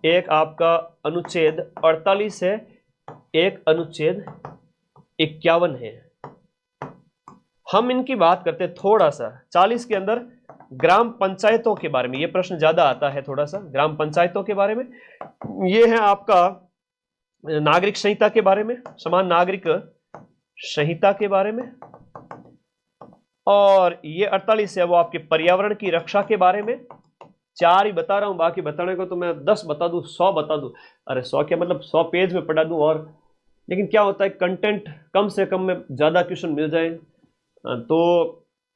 एक आपका अनुच्छेद 48 है, एक अनुच्छेद 51 है। हम इनकी बात करते हैं थोड़ा सा। 40 के अंदर ग्राम पंचायतों के बारे में ये प्रश्न ज्यादा आता है, थोड़ा सा ग्राम पंचायतों के बारे में। ये है आपका नागरिक संहिता के बारे में, समान नागरिक संहिता के बारे में, और ये 48 है वो आपके पर्यावरण की रक्षा के बारे में। 4 ही बता रहा हूं, बाकी बताने को तो मैं 10 बता दूं, 100 बता दूं। अरे 100 क्या, मतलब 100 पेज में पढ़ा दूं। और लेकिन क्या होता है, कंटेंट कम से कम में ज्यादा क्वेश्चन मिल जाए तो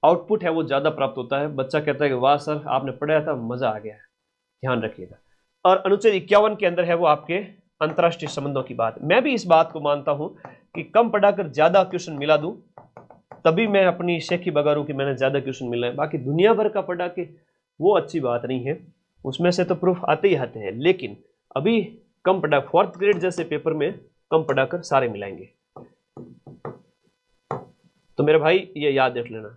आउटपुट है वो ज्यादा प्राप्त होता है। बच्चा कहता है कि वाह सर आपने पढ़ाया था, मजा आ गया। ध्यान रखिएगा। और अनुच्छेद 51 के अंदर है वो आपके अंतर्राष्ट्रीय संबंधों की बात। मैं भी इस बात को मानता हूं कि कम पढ़ाकर ज्यादा क्वेश्चन मिला दूं, तभी मैं अपनी शेखी बगारूं कि मैंने ज्यादा क्वेश्चन मिला है। बाकी दुनिया भर का पढ़ा के वो अच्छी बात नहीं है, उसमें से तो प्रूफ आते ही आते हैं। लेकिन अभी कम पढ़ा, 4th ग्रेड जैसे पेपर में कम पढ़ाकर सारे मिलाएंगे। तो मेरे भाई ये याद रख लेना,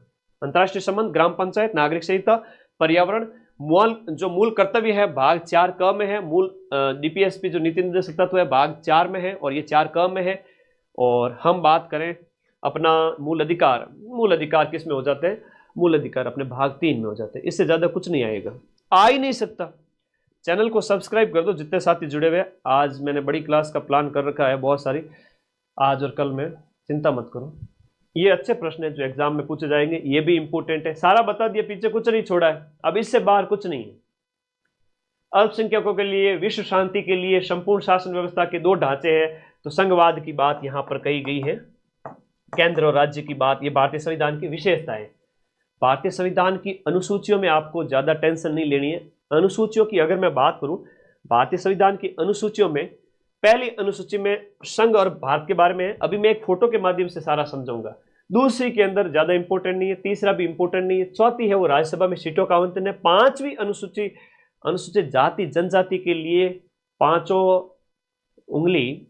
अंतर्राष्ट्रीय संबंध, ग्राम पंचायत, नागरिक संहिता, पर्यावरण, मूल कर्तव्य है भाग 4 क में है। मूल डीपीएसपी जो नीति निर्देशक तत्व है भाग 4 में है, और ये 4 क में है। और हम बात करें अपना मूल अधिकार किस में हो जाते हैं? मूल अधिकार अपने भाग 3 में हो जाते हैं। इससे ज्यादा कुछ नहीं आएगा, आ ही नहीं सकता। चैनल को सब्सक्राइब कर दो जितने साथी जुड़े हुए। आज मैंने बड़ी क्लास का प्लान कर रखा है, बहुत सारी, आज और कल में, चिंता मत करो। ये अच्छे प्रश्न है जो एग्जाम में पूछे जाएंगे, ये भी इंपॉर्टेंट है। सारा बता दिया, पीछे कुछ नहीं छोड़ा है, अब इससे बाहर कुछ नहीं है। अल्पसंख्यकों के लिए, विश्व शांति के लिए संपूर्ण शासन व्यवस्था के 2 ढांचे हैं। तो संघवाद की बात यहां पर कही गई है, केंद्र और राज्य की बात। ये भारतीय संविधान की विशेषता है। भारतीय संविधान की अनुसूचियों में आपको ज्यादा टेंशन नहीं लेनी है। अनुसूचियों की अगर मैं बात करूं, भारतीय संविधान की अनुसूचियों में पहली अनुसूची में संघ और भारत के बारे में है। अभी मैं एक फोटो के माध्यम से सारा समझाऊंगा। दूसरी के अंदर ज्यादा इंपॉर्टेंट नहीं है, तीसरा भी इंपॉर्टेंट नहीं है। चौथी है वो राज्यसभा में सीटों का आवंटन है। 5वीं अनुसूची, अनुसूचित जाति जनजाति के लिए 5 उंगली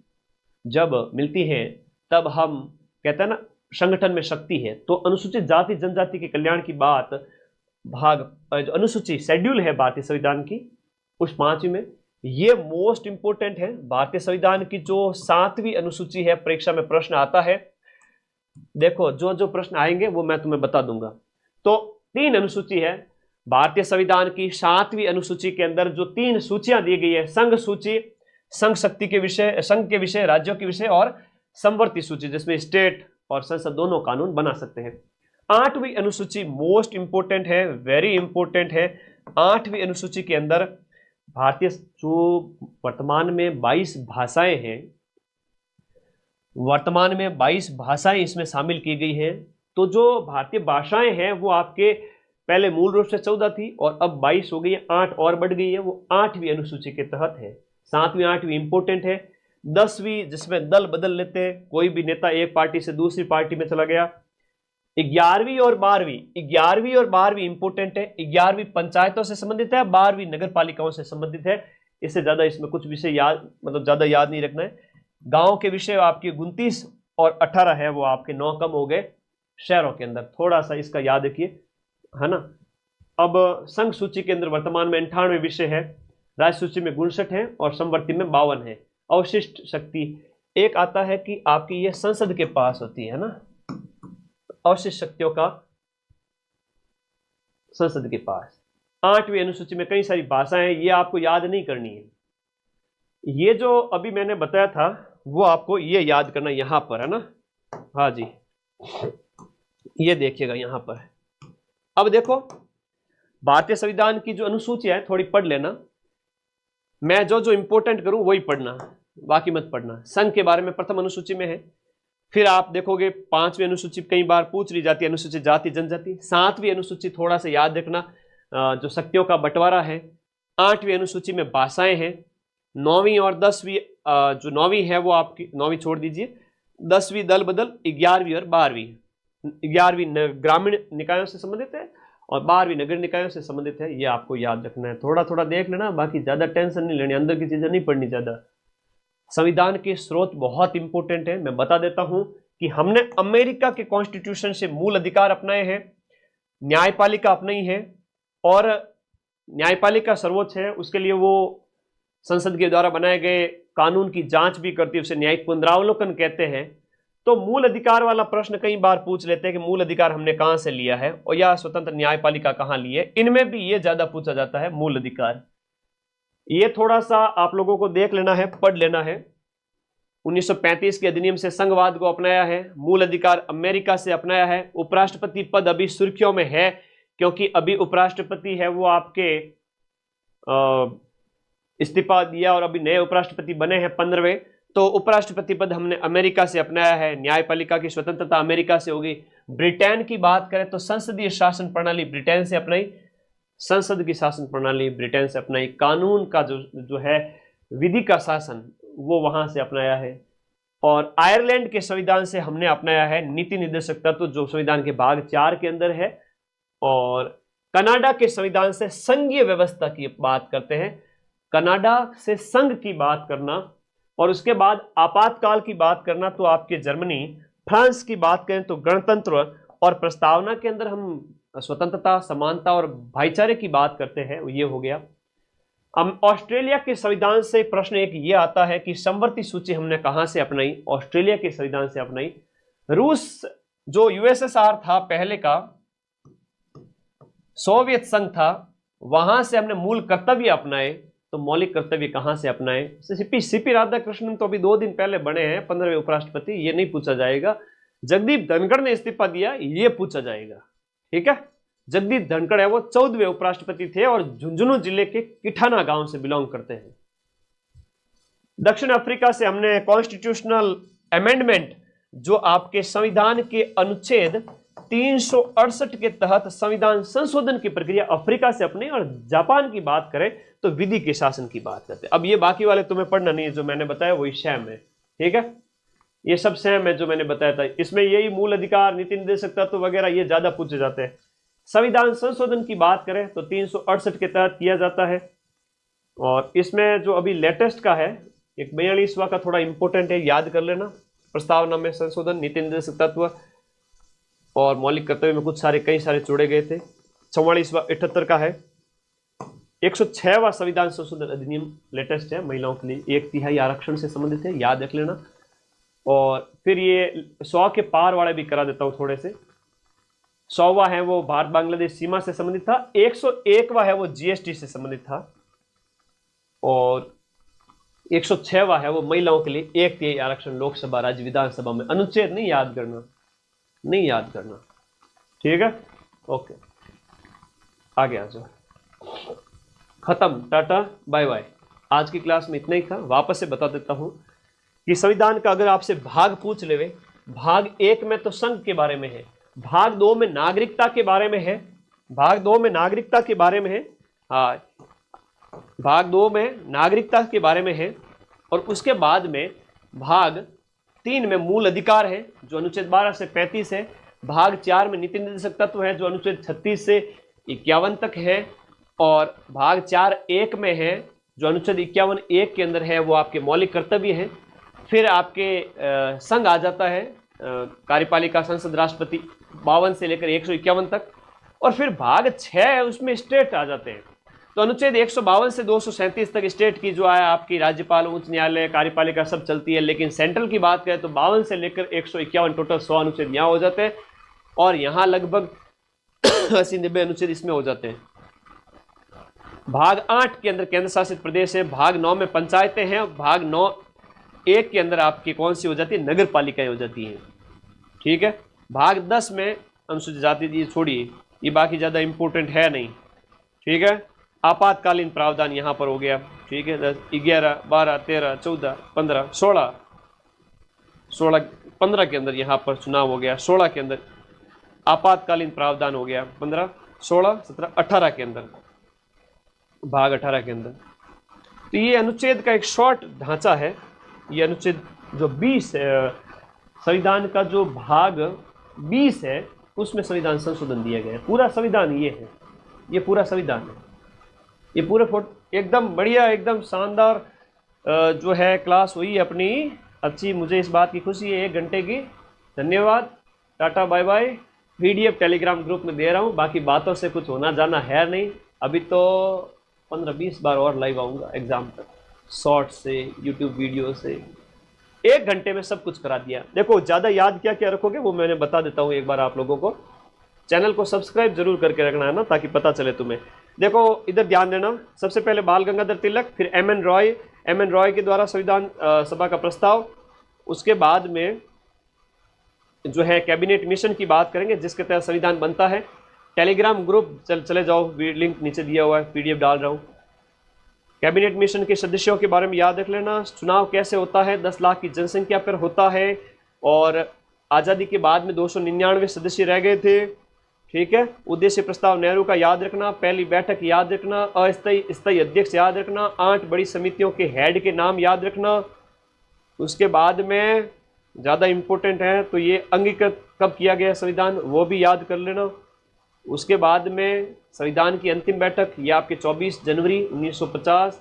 जब मिलती है तब हम कहते हैं ना संगठन में शक्ति है। तो अनुसूचित जाति जनजाति के कल्याण की बात भाग जो अनुसूची शेड्यूल है भारतीय संविधान की, उस 5वीं में ये मोस्ट इंपोर्टेंट है। भारतीय संविधान की जो 7वीं अनुसूची है, परीक्षा में प्रश्न आता है। देखो जो जो प्रश्न आएंगे वो मैं तुम्हें बता दूंगा। तो 3 अनुसूची है भारतीय संविधान की। 7वीं अनुसूची के अंदर जो 3 सूचियां दी गई है, संघ सूची, संघ शक्ति के विषय, संघ के विषय, राज्यों के विषय, और समवर्ती सूची जिसमें स्टेट और संसद दोनों कानून बना सकते हैं। 8वीं अनुसूची मोस्ट इंपोर्टेंट है, वेरी इंपोर्टेंट है। 8वीं अनुसूची के अंदर भारतीय जो वर्तमान में 22 भाषाएं हैं, वर्तमान में 22 भाषाएं इसमें शामिल की गई हैं। तो जो भारतीय भाषाएं हैं वो आपके पहले मूल रूप से 14 थी और अब 22 हो गई है, 8 और बढ़ गई है, वो 8वीं अनुसूची के तहत है। 7वीं 8वीं इंपोर्टेंट है। 10वीं जिसमें दल बदल लेते हैं, कोई भी नेता एक पार्टी से दूसरी पार्टी में चला गया। 11वीं और 12वीं इंपोर्टेंट है। 11वीं पंचायतों से संबंधित है, 12वीं नगर पालिकाओं से संबंधित है। इससे ज्यादा इसमें कुछ विषय याद, मतलब ज्यादा याद नहीं रखना है। गांव के विषय आपके 29 और 18 है, वो आपके 9 कम हो गए। शहरों के अंदर थोड़ा सा इसका याद रखिए, है ना। अब संघ सूची के अंदर वर्तमान में 98 विषय है, राज्य सूची में 59 है और समवर्ती में 52 है। अवशिष्ट शक्ति। एक आता है कि आपकी ये संसद के पास होती है ना, अवशिष्ट शक्तियों का संसद के पास। 8वीं अनुसूची में कई सारी भाषाएं, ये आपको याद नहीं करनी है। ये जो अभी मैंने बताया था वो आपको ये याद करना, यहां पर है ना, हाँ जी, ये देखिएगा यहां पर। अब देखो भारतीय संविधान की जो अनुसूची है थोड़ी पढ़ लेना, मैं जो जो इंपॉर्टेंट करूं वही पढ़ना, बाकी मत पढ़ना। संघ के बारे में प्रथम अनुसूची में है, फिर आप देखोगे 5वीं अनुसूची कई बार पूछ ली जाती है, अनुसूचित जाति जनजाति। 7वीं अनुसूची थोड़ा सा याद रखना, जो शक्तियों का बंटवारा है। 8वीं अनुसूची में भाषाएं हैं। 9वीं और 10वीं, जो 9वीं है वो आपकी, 9वीं छोड़ दीजिए, 10वीं दल बदल, 11वीं और 12वीं। 11वीं ग्रामीण निकायों से संबंधित है और 12वीं नगर निकायों से संबंधित है। ये आपको याद रखना है, थोड़ा थोड़ा देख लेना, बाकी ज्यादा टेंशन नहीं लेनी, अंदर की चीजें नहीं पढ़नी ज्यादा। संविधान के स्रोत बहुत इंपॉर्टेंट है, मैं बता देता हूं कि हमने अमेरिका के कॉन्स्टिट्यूशन से मूल अधिकार अपनाए हैं, न्यायपालिका अपनाई है, और न्यायपालिका सर्वोच्च है, उसके लिए वो संसद के द्वारा बनाए गए कानून की जांच भी करती है, उसे न्यायिक पुनरावलोकन कहते हैं। तो मूल अधिकार वाला प्रश्न कई बार पूछ लेते हैं कि मूल अधिकार हमने कहां से लिया है, और या स्वतंत्र न्यायपालिका कहां ली है। इनमें भी ये ज्यादा पूछा जाता है मूल अधिकार। ये थोड़ा सा आप लोगों को देख लेना है, पढ़ लेना है। 1935 के अधिनियम से संघवाद को अपनाया है, मूल अधिकार अमेरिका से अपनाया है। उपराष्ट्रपति पद अभी सुर्खियों में है, क्योंकि अभी उपराष्ट्रपति है वो आपके इस्तीफा दिया और अभी नए उपराष्ट्रपति बने हैं 15वें। तो उपराष्ट्रपति पद हमने अमेरिका से अपनाया है। न्यायपालिका की स्वतंत्रता अमेरिका से होगी। ब्रिटेन की बात करें तो संसदीय शासन प्रणाली ब्रिटेन से अपनाई, संसद की शासन प्रणाली ब्रिटेन से अपनाई, कानून का जो है विधि का शासन वो वहां से अपनाया है। और आयरलैंड के संविधान से हमने अपनाया है नीति निर्देशक तत्व, जो संविधान के भाग 4 के अंदर है। और कनाडा के संविधान से संघीय व्यवस्था की बात करते हैं, कनाडा से संघ की बात करना। और उसके बाद आपातकाल की बात करना तो आपके जर्मनी। फ्रांस की बात करें तो गणतंत्र और प्रस्तावना के अंदर हम स्वतंत्रता, समानता और भाईचारे की बात करते हैं, ये हो गया। ऑस्ट्रेलिया के संविधान से प्रश्न एक ये आता है कि समवर्ती सूची हमने कहां से अपनाई, ऑस्ट्रेलिया के संविधान से अपनाई। रूस जो यूएसएसआर था पहले का, सोवियत संघ था, वहां से हमने मूल कर्तव्य अपनाए। तो मौलिक कर्तव्य कहां से अपनाए? सीपी राधाकृष्णन तो अभी 2 दिन पहले बने हैं 15वें उपराष्ट्रपति, ये नहीं पूछा जाएगा। जगदीप धनखड़ ने इस्तीफा दिया, ये पूछा जाएगा, ठीक है। जगदीप धनखड़ है वो 14वें उपराष्ट्रपति थे और झुंझुनू जिले के किठाना गांव से बिलोंग करते हैं। दक्षिण अफ्रीका से हमने कॉन्स्टिट्यूशनल अमेंडमेंट, जो आपके संविधान के अनुच्छेद 368 के तहत संविधान संशोधन की प्रक्रिया अफ्रीका से अपनी। और जापान की बात करें तो विधि के शासन की बात करते हैं। अब ये बाकी वाले तुम्हें पढ़ना नहीं है, जो मैंने बताया वही सेम है, ठीक है, ये सब सेम है जो मैंने बताया था। इसमें यही मूल अधिकार, नीति निर्देशक तत्व वगैरह ये ज्यादा पूछे जाते हैं। संविधान संशोधन की बात करें तो 368 के तहत किया जाता है। और इसमें जो अभी लेटेस्ट का है, एक 42वां का थोड़ा इंपॉर्टेंट है, याद कर लेना। प्रस्तावना में संशोधन, नीति निर्देशक तत्व और मौलिक कर्तव्य में कुछ सारे कई सारे जोड़े गए थे। 44वां 78 का है। 106वां संविधान संशोधन अधिनियम लेटेस्ट है, महिलाओं के लिए 1/3 आरक्षण से संबंधित है, याद रख लेना। और फिर ये 100 के पार वाले भी करा देता हूं थोड़े से। 100वां है वो भारत बांग्लादेश सीमा से संबंधित था। 101वां है वो जीएसटी से संबंधित था। और 106वां है वो महिलाओं के लिए 1/3 आरक्षण लोकसभा, राज्य विधानसभा में। अनुच्छेद नहीं याद करना, नहीं याद करना, ठीक है, ओके, आगे आ जाओ। खत्म, टाटा बाय बाय। आज की क्लास में इतना ही था। वापस से बता देता हूं कि संविधान का अगर आपसे भाग पूछ लेवे, भाग 1 में तो संघ के बारे में है, भाग 2 में नागरिकता के बारे में है, भाग 2 में नागरिकता के बारे में है, हाँ, भाग 2 में नागरिकता के बारे में है। और उसके बाद में भाग 3 में मूल अधिकार है, जो अनुच्छेद 12 से 35 है। भाग 4 में नीति निर्देशक तत्व है, जो अनुच्छेद 36 से 51 तक है। और भाग 4(1) में है, जो अनुच्छेद 51(1) के अंदर है, वो आपके मौलिक कर्तव्य हैं। फिर आपके संघ आ जाता है, कार्यपालिका, संसद, राष्ट्रपति, 52 से लेकर 151 तक। और फिर भाग 6 है, उसमें स्टेट आ जाते हैं। तो अनुच्छेद 152 से 237 तक स्टेट की जो है आपकी राज्यपाल, उच्च न्यायालय, कार्यपालिका सब चलती है, लेकिन सेंट्रल की बात करें तो 52 से लेकर 151 टोटल 100 अनुच्छेद यहाँ हो जाते हैं, और यहाँ लगभग 80-90 अनुच्छेद इसमें हो जाते हैं। भाग 8 के अंदर केंद्र शासित प्रदेश है, भाग 9 में पंचायतें हैं, भाग 9(1) के अंदर आपकी कौन सी हो जाती है, नगर पालिकाएं हो जाती हैं। ठीक है, भाग 10 में अनुसूचित जाति, ये छोड़िए, ये बाकी ज़्यादा इंपॉर्टेंट है नहीं। ठीक है, आपातकालीन प्रावधान यहाँ पर हो गया। ठीक है, 10, 11, 12, 13, 14, 15, 16, 15 के अंदर यहाँ पर चुनाव हो गया, 16 के अंदर आपातकालीन प्रावधान हो गया, 15, 16, 17, 18 के अंदर, भाग 18 के अंदर। तो ये अनुच्छेद का एक शॉर्ट ढांचा है। ये अनुच्छेद जो 20 संविधान का जो भाग 20 है उसमें संविधान संशोधन दिया गया है। पूरा संविधान ये है, ये पूरा संविधान है, ये पूरे एकदम बढ़िया, एकदम शानदार जो है क्लास हुई अपनी अच्छी। मुझे इस बात की खुशी है, 1 घंटे की। धन्यवाद, tata bye bye. PDF Telegram group में दे रहा हूँ, बाकी बातों से कुछ होना जाना है नहीं। अभी तो 15-20 बार और लाइव आऊँगा एग्जाम तक, शॉर्ट से, यूट्यूब वीडियो से। 1 घंटे में सब कुछ करा दिया। देखो, ज़्यादा याद क्या क्या रखोगे वो मैंने बता देता हूँ एक बार आप लोगों को। चैनल को सब्सक्राइब जरूर करके रखना है ना, ताकि पता चले तुम्हें। देखो इधर ध्यान देना, सबसे पहले बाल गंगाधर तिलक, फिर M.N. रॉय के द्वारा संविधान सभा का प्रस्ताव। उसके बाद में जो है कैबिनेट मिशन की बात करेंगे, जिसके तहत संविधान बनता है। टेलीग्राम ग्रुप चले जाओ, लिंक नीचे दिया हुआ है, PDF डाल रहा हूँ। कैबिनेट मिशन के सदस्यों के बारे में याद रख लेना। चुनाव कैसे होता है, 10 लाख की जनसंख्या पर होता है, और आज़ादी के बाद में 299 सदस्य रह गए थे। ठीक है, उद्देश्य प्रस्ताव नेहरू का याद रखना, पहली बैठक याद रखना, अस्थायी अध्यक्ष याद रखना, 8 बड़ी समितियों के हेड के नाम याद रखना। उसके बाद में ज़्यादा इम्पोर्टेंट है तो ये अंगीकृत कब किया गया संविधान, वो भी याद कर लेना। उसके बाद में संविधान की अंतिम बैठक, ये आपके 24 जनवरी 1950।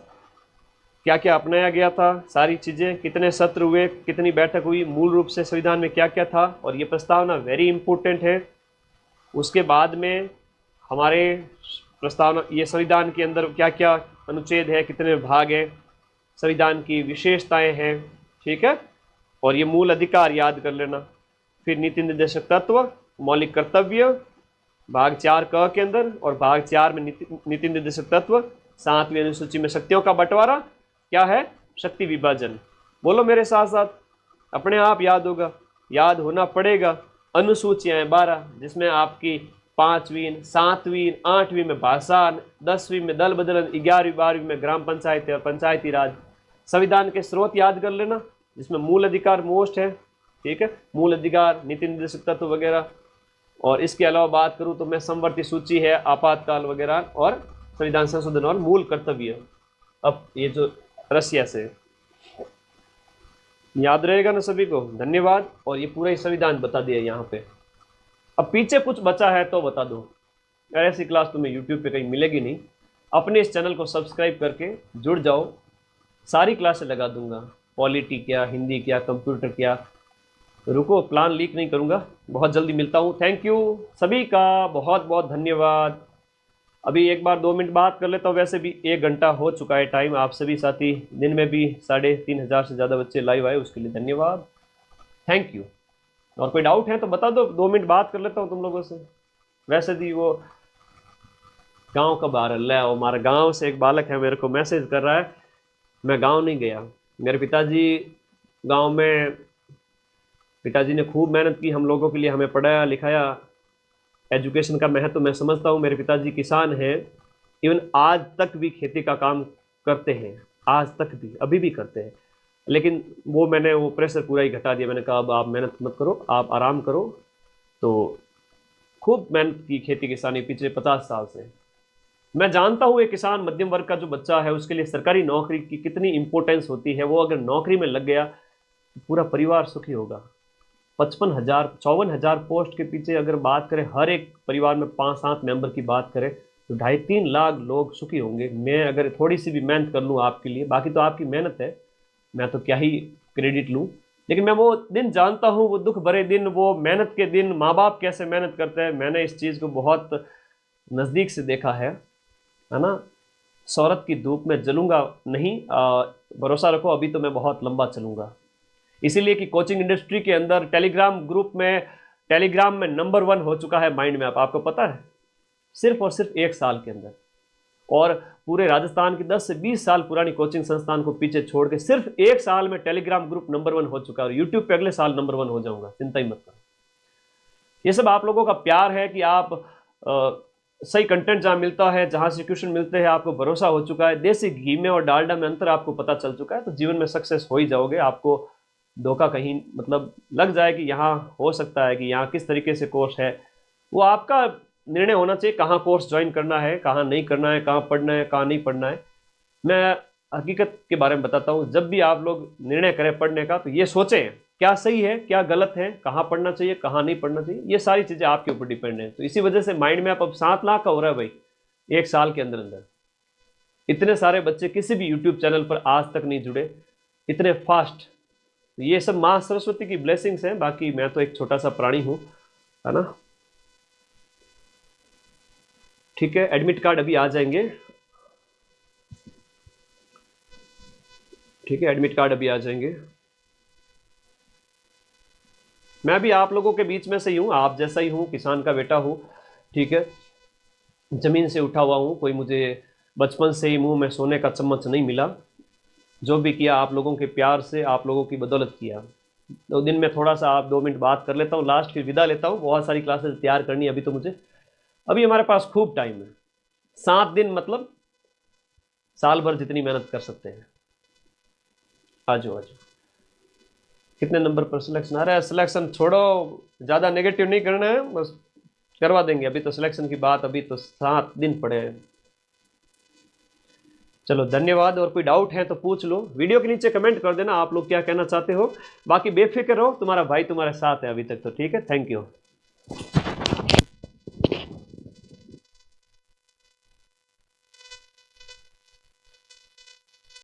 क्या क्या अपनाया गया था, सारी चीज़ें, कितने सत्र हुए, कितनी बैठक हुई, मूल रूप से संविधान में क्या क्या था, और ये प्रस्तावना वेरी इंपॉर्टेंट है। उसके बाद में हमारे प्रस्तावना, ये संविधान के अंदर क्या क्या अनुच्छेद है, कितने भाग हैं, संविधान की विशेषताएं हैं। ठीक है, और ये मूल अधिकार याद कर लेना। फिर नीति निर्देशक तत्व, मौलिक कर्तव्य, भाग 4 क के अंदर, और भाग 4 में नीति निर्देशक तत्व। 7वीं अनुसूची में शक्तियों का बंटवारा क्या है, शक्ति विभाजन। बोलो मेरे साथ साथ, अपने आप याद होगा, याद होना पड़ेगा। अनुसूचियाँ 12, जिसमें आपकी 5वीं, 7वीं, 8वीं में भाषा, 10वीं में दल बदलन, 11वीं 12वीं में ग्राम पंचायत और पंचायती राज। संविधान के स्रोत याद कर लेना, जिसमें मूल अधिकार मोस्ट है। ठीक है, मूल अधिकार, नीति निर्देशक तत्व वगैरह। और इसके अलावा बात करूं तो मैं समवर्ती सूची है, आपातकाल वगैरह, और संविधान संशोधन और मूल कर्तव्य। अब ये जो रसिया से याद रहेगा ना सभी को, धन्यवाद। और ये पूरा ही संविधान बता दिया यहाँ पे। अब पीछे कुछ बचा है तो बता दो, ऐसी क्लास तुम्हें यूट्यूब पे कहीं मिलेगी नहीं। अपने इस चैनल को सब्सक्राइब करके जुड़ जाओ, सारी क्लासें लगा दूंगा, पॉलिटी क्या, हिंदी क्या, कंप्यूटर क्या। रुको, प्लान लीक नहीं करूंगा, बहुत जल्दी मिलता हूँ। थैंक यू सभी का, बहुत बहुत धन्यवाद। अभी एक बार 2 मिनट बात कर लेता हूँ, वैसे भी 1 घंटा हो चुका है टाइम। आप सभी साथी, दिन में भी 3500 से ज़्यादा बच्चे लाइव आए, उसके लिए धन्यवाद, थैंक यू। और कोई डाउट है तो बता दो, 2 मिनट बात कर लेता हूँ तुम लोगों से। वैसे भी वो गाँव कब आ रहा है, वो हमारे गाँव से एक बालक है, मेरे को मैसेज कर रहा है, मैं गाँव नहीं गया। मेरे पिताजी गाँव में, पिताजी ने खूब मेहनत की हम लोगों के लिए, हमें पढ़ाया लिखाया। एजुकेशन का महत्व मैं समझता हूँ। मेरे पिताजी किसान हैं, इवन आज तक भी खेती का काम करते हैं, आज तक भी, अभी भी करते हैं। लेकिन मैंने वो प्रेशर पूरा ही घटा दिया। मैंने कहा अब आप मेहनत मत करो, आप आराम करो। तो खूब मेहनत की खेती किसानी पिछले 50 साल से। मैं जानता हूँ एक किसान मध्यम वर्ग का जो बच्चा है, उसके लिए सरकारी नौकरी की कितनी इंपॉर्टेंस होती है। वो अगर नौकरी में लग गया तो पूरा परिवार सुखी होगा। 55,000 54,000 पोस्ट के पीछे अगर बात करें, हर एक परिवार में 5-7 मेंबर की बात करें तो 2.5-3 लाख लोग सुखी होंगे। मैं अगर थोड़ी सी भी मेहनत कर लूँ आपके लिए, बाकी तो आपकी मेहनत है, मैं तो क्या ही क्रेडिट लूँ। लेकिन मैं वो दिन जानता हूँ, वो दुख भरे दिन, वो मेहनत के दिन, माँ बाप कैसे मेहनत करते हैं। मैंने इस चीज़ को बहुत नज़दीक से देखा है ना। शोहरत की धूप में जलूंगा नहीं, भरोसा रखो अभी तो मैं बहुत लंबा चलूंगा। इसीलिए कि कोचिंग इंडस्ट्री के अंदर टेलीग्राम में नंबर 1 हो चुका है माइंड मैप, आपको पता है, सिर्फ और सिर्फ 1 साल के अंदर। और पूरे राजस्थान की 10 से 20 साल पुरानी कोचिंग संस्थान को पीछे छोड़ के सिर्फ 1 साल में टेलीग्राम ग्रुप नंबर 1 हो चुका है, और यूट्यूब पे अगले साल नंबर 1 हो जाऊंगा, चिंता ही मत करो। ये सब आप लोगों का प्यार है कि आप सही कंटेंट जहां मिलता है, जहां से क्वेश्चन मिलते हैं, आपको भरोसा हो चुका है, देसी घी में और डालडा में अंतर आपको पता चल चुका है, तो जीवन में सक्सेस हो ही जाओगे। आपको धोखा कहीं मतलब लग जाए कि यहाँ हो सकता है कि यहाँ किस तरीके से कोर्स है, वो आपका निर्णय होना चाहिए, कहाँ कोर्स ज्वाइन करना है, कहाँ नहीं करना है, कहाँ पढ़ना है, कहाँ नहीं पढ़ना है। मैं हकीकत के बारे में बताता हूँ, जब भी आप लोग निर्णय करें पढ़ने का, तो ये सोचें क्या सही है, क्या गलत है, कहाँ पढ़ना चाहिए, कहाँ नहीं पढ़ना चाहिए, ये सारी चीज़ें आपके ऊपर डिपेंड है। तो इसी वजह से माइंड मैप अब 7 लाख का हो रहा है भाई, 1 साल के अंदर अंदर। इतने सारे बच्चे किसी भी यूट्यूब चैनल पर आज तक नहीं जुड़े इतने फास्ट। तो ये सब माँ सरस्वती की ब्लेसिंग्स हैं, बाकी मैं तो एक छोटा सा प्राणी हूँ, है ना। ठीक है, एडमिट कार्ड अभी आ जाएंगे। ठीक है, एडमिट कार्ड अभी आ जाएंगे। मैं भी आप लोगों के बीच में से ही हूँ, आप जैसा ही हूँ, किसान का बेटा हूँ। ठीक है, जमीन से उठा हुआ हूँ, कोई मुझे बचपन से ही मुंह में सोने का चम्मच नहीं मिला। जो भी किया आप लोगों के प्यार से, आप लोगों की बदौलत किया। तो दिन में थोड़ा सा आप 2 मिनट बात कर लेता हूँ, लास्ट फिर विदा लेता हूँ। बहुत सारी क्लासेस तैयार करनी है अभी, तो मुझे अभी हमारे पास खूब टाइम है, 7 दिन मतलब साल भर जितनी मेहनत कर सकते हैं। आ जाओ। कितने नंबर पर सिलेक्शन आ रहा है? सिलेक्शन छोड़ो, ज़्यादा नेगेटिव नहीं करना है, बस करवा देंगे। अभी तो सिलेक्शन की बात, अभी तो 7 दिन पड़े हैं। चलो धन्यवाद। और कोई डाउट है तो पूछ लो, वीडियो के नीचे कमेंट कर देना आप लोग क्या कहना चाहते हो। बाकी बेफिक्र रहो, तुम्हारा भाई तुम्हारे साथ है अभी तक तो। ठीक है, थैंक यू।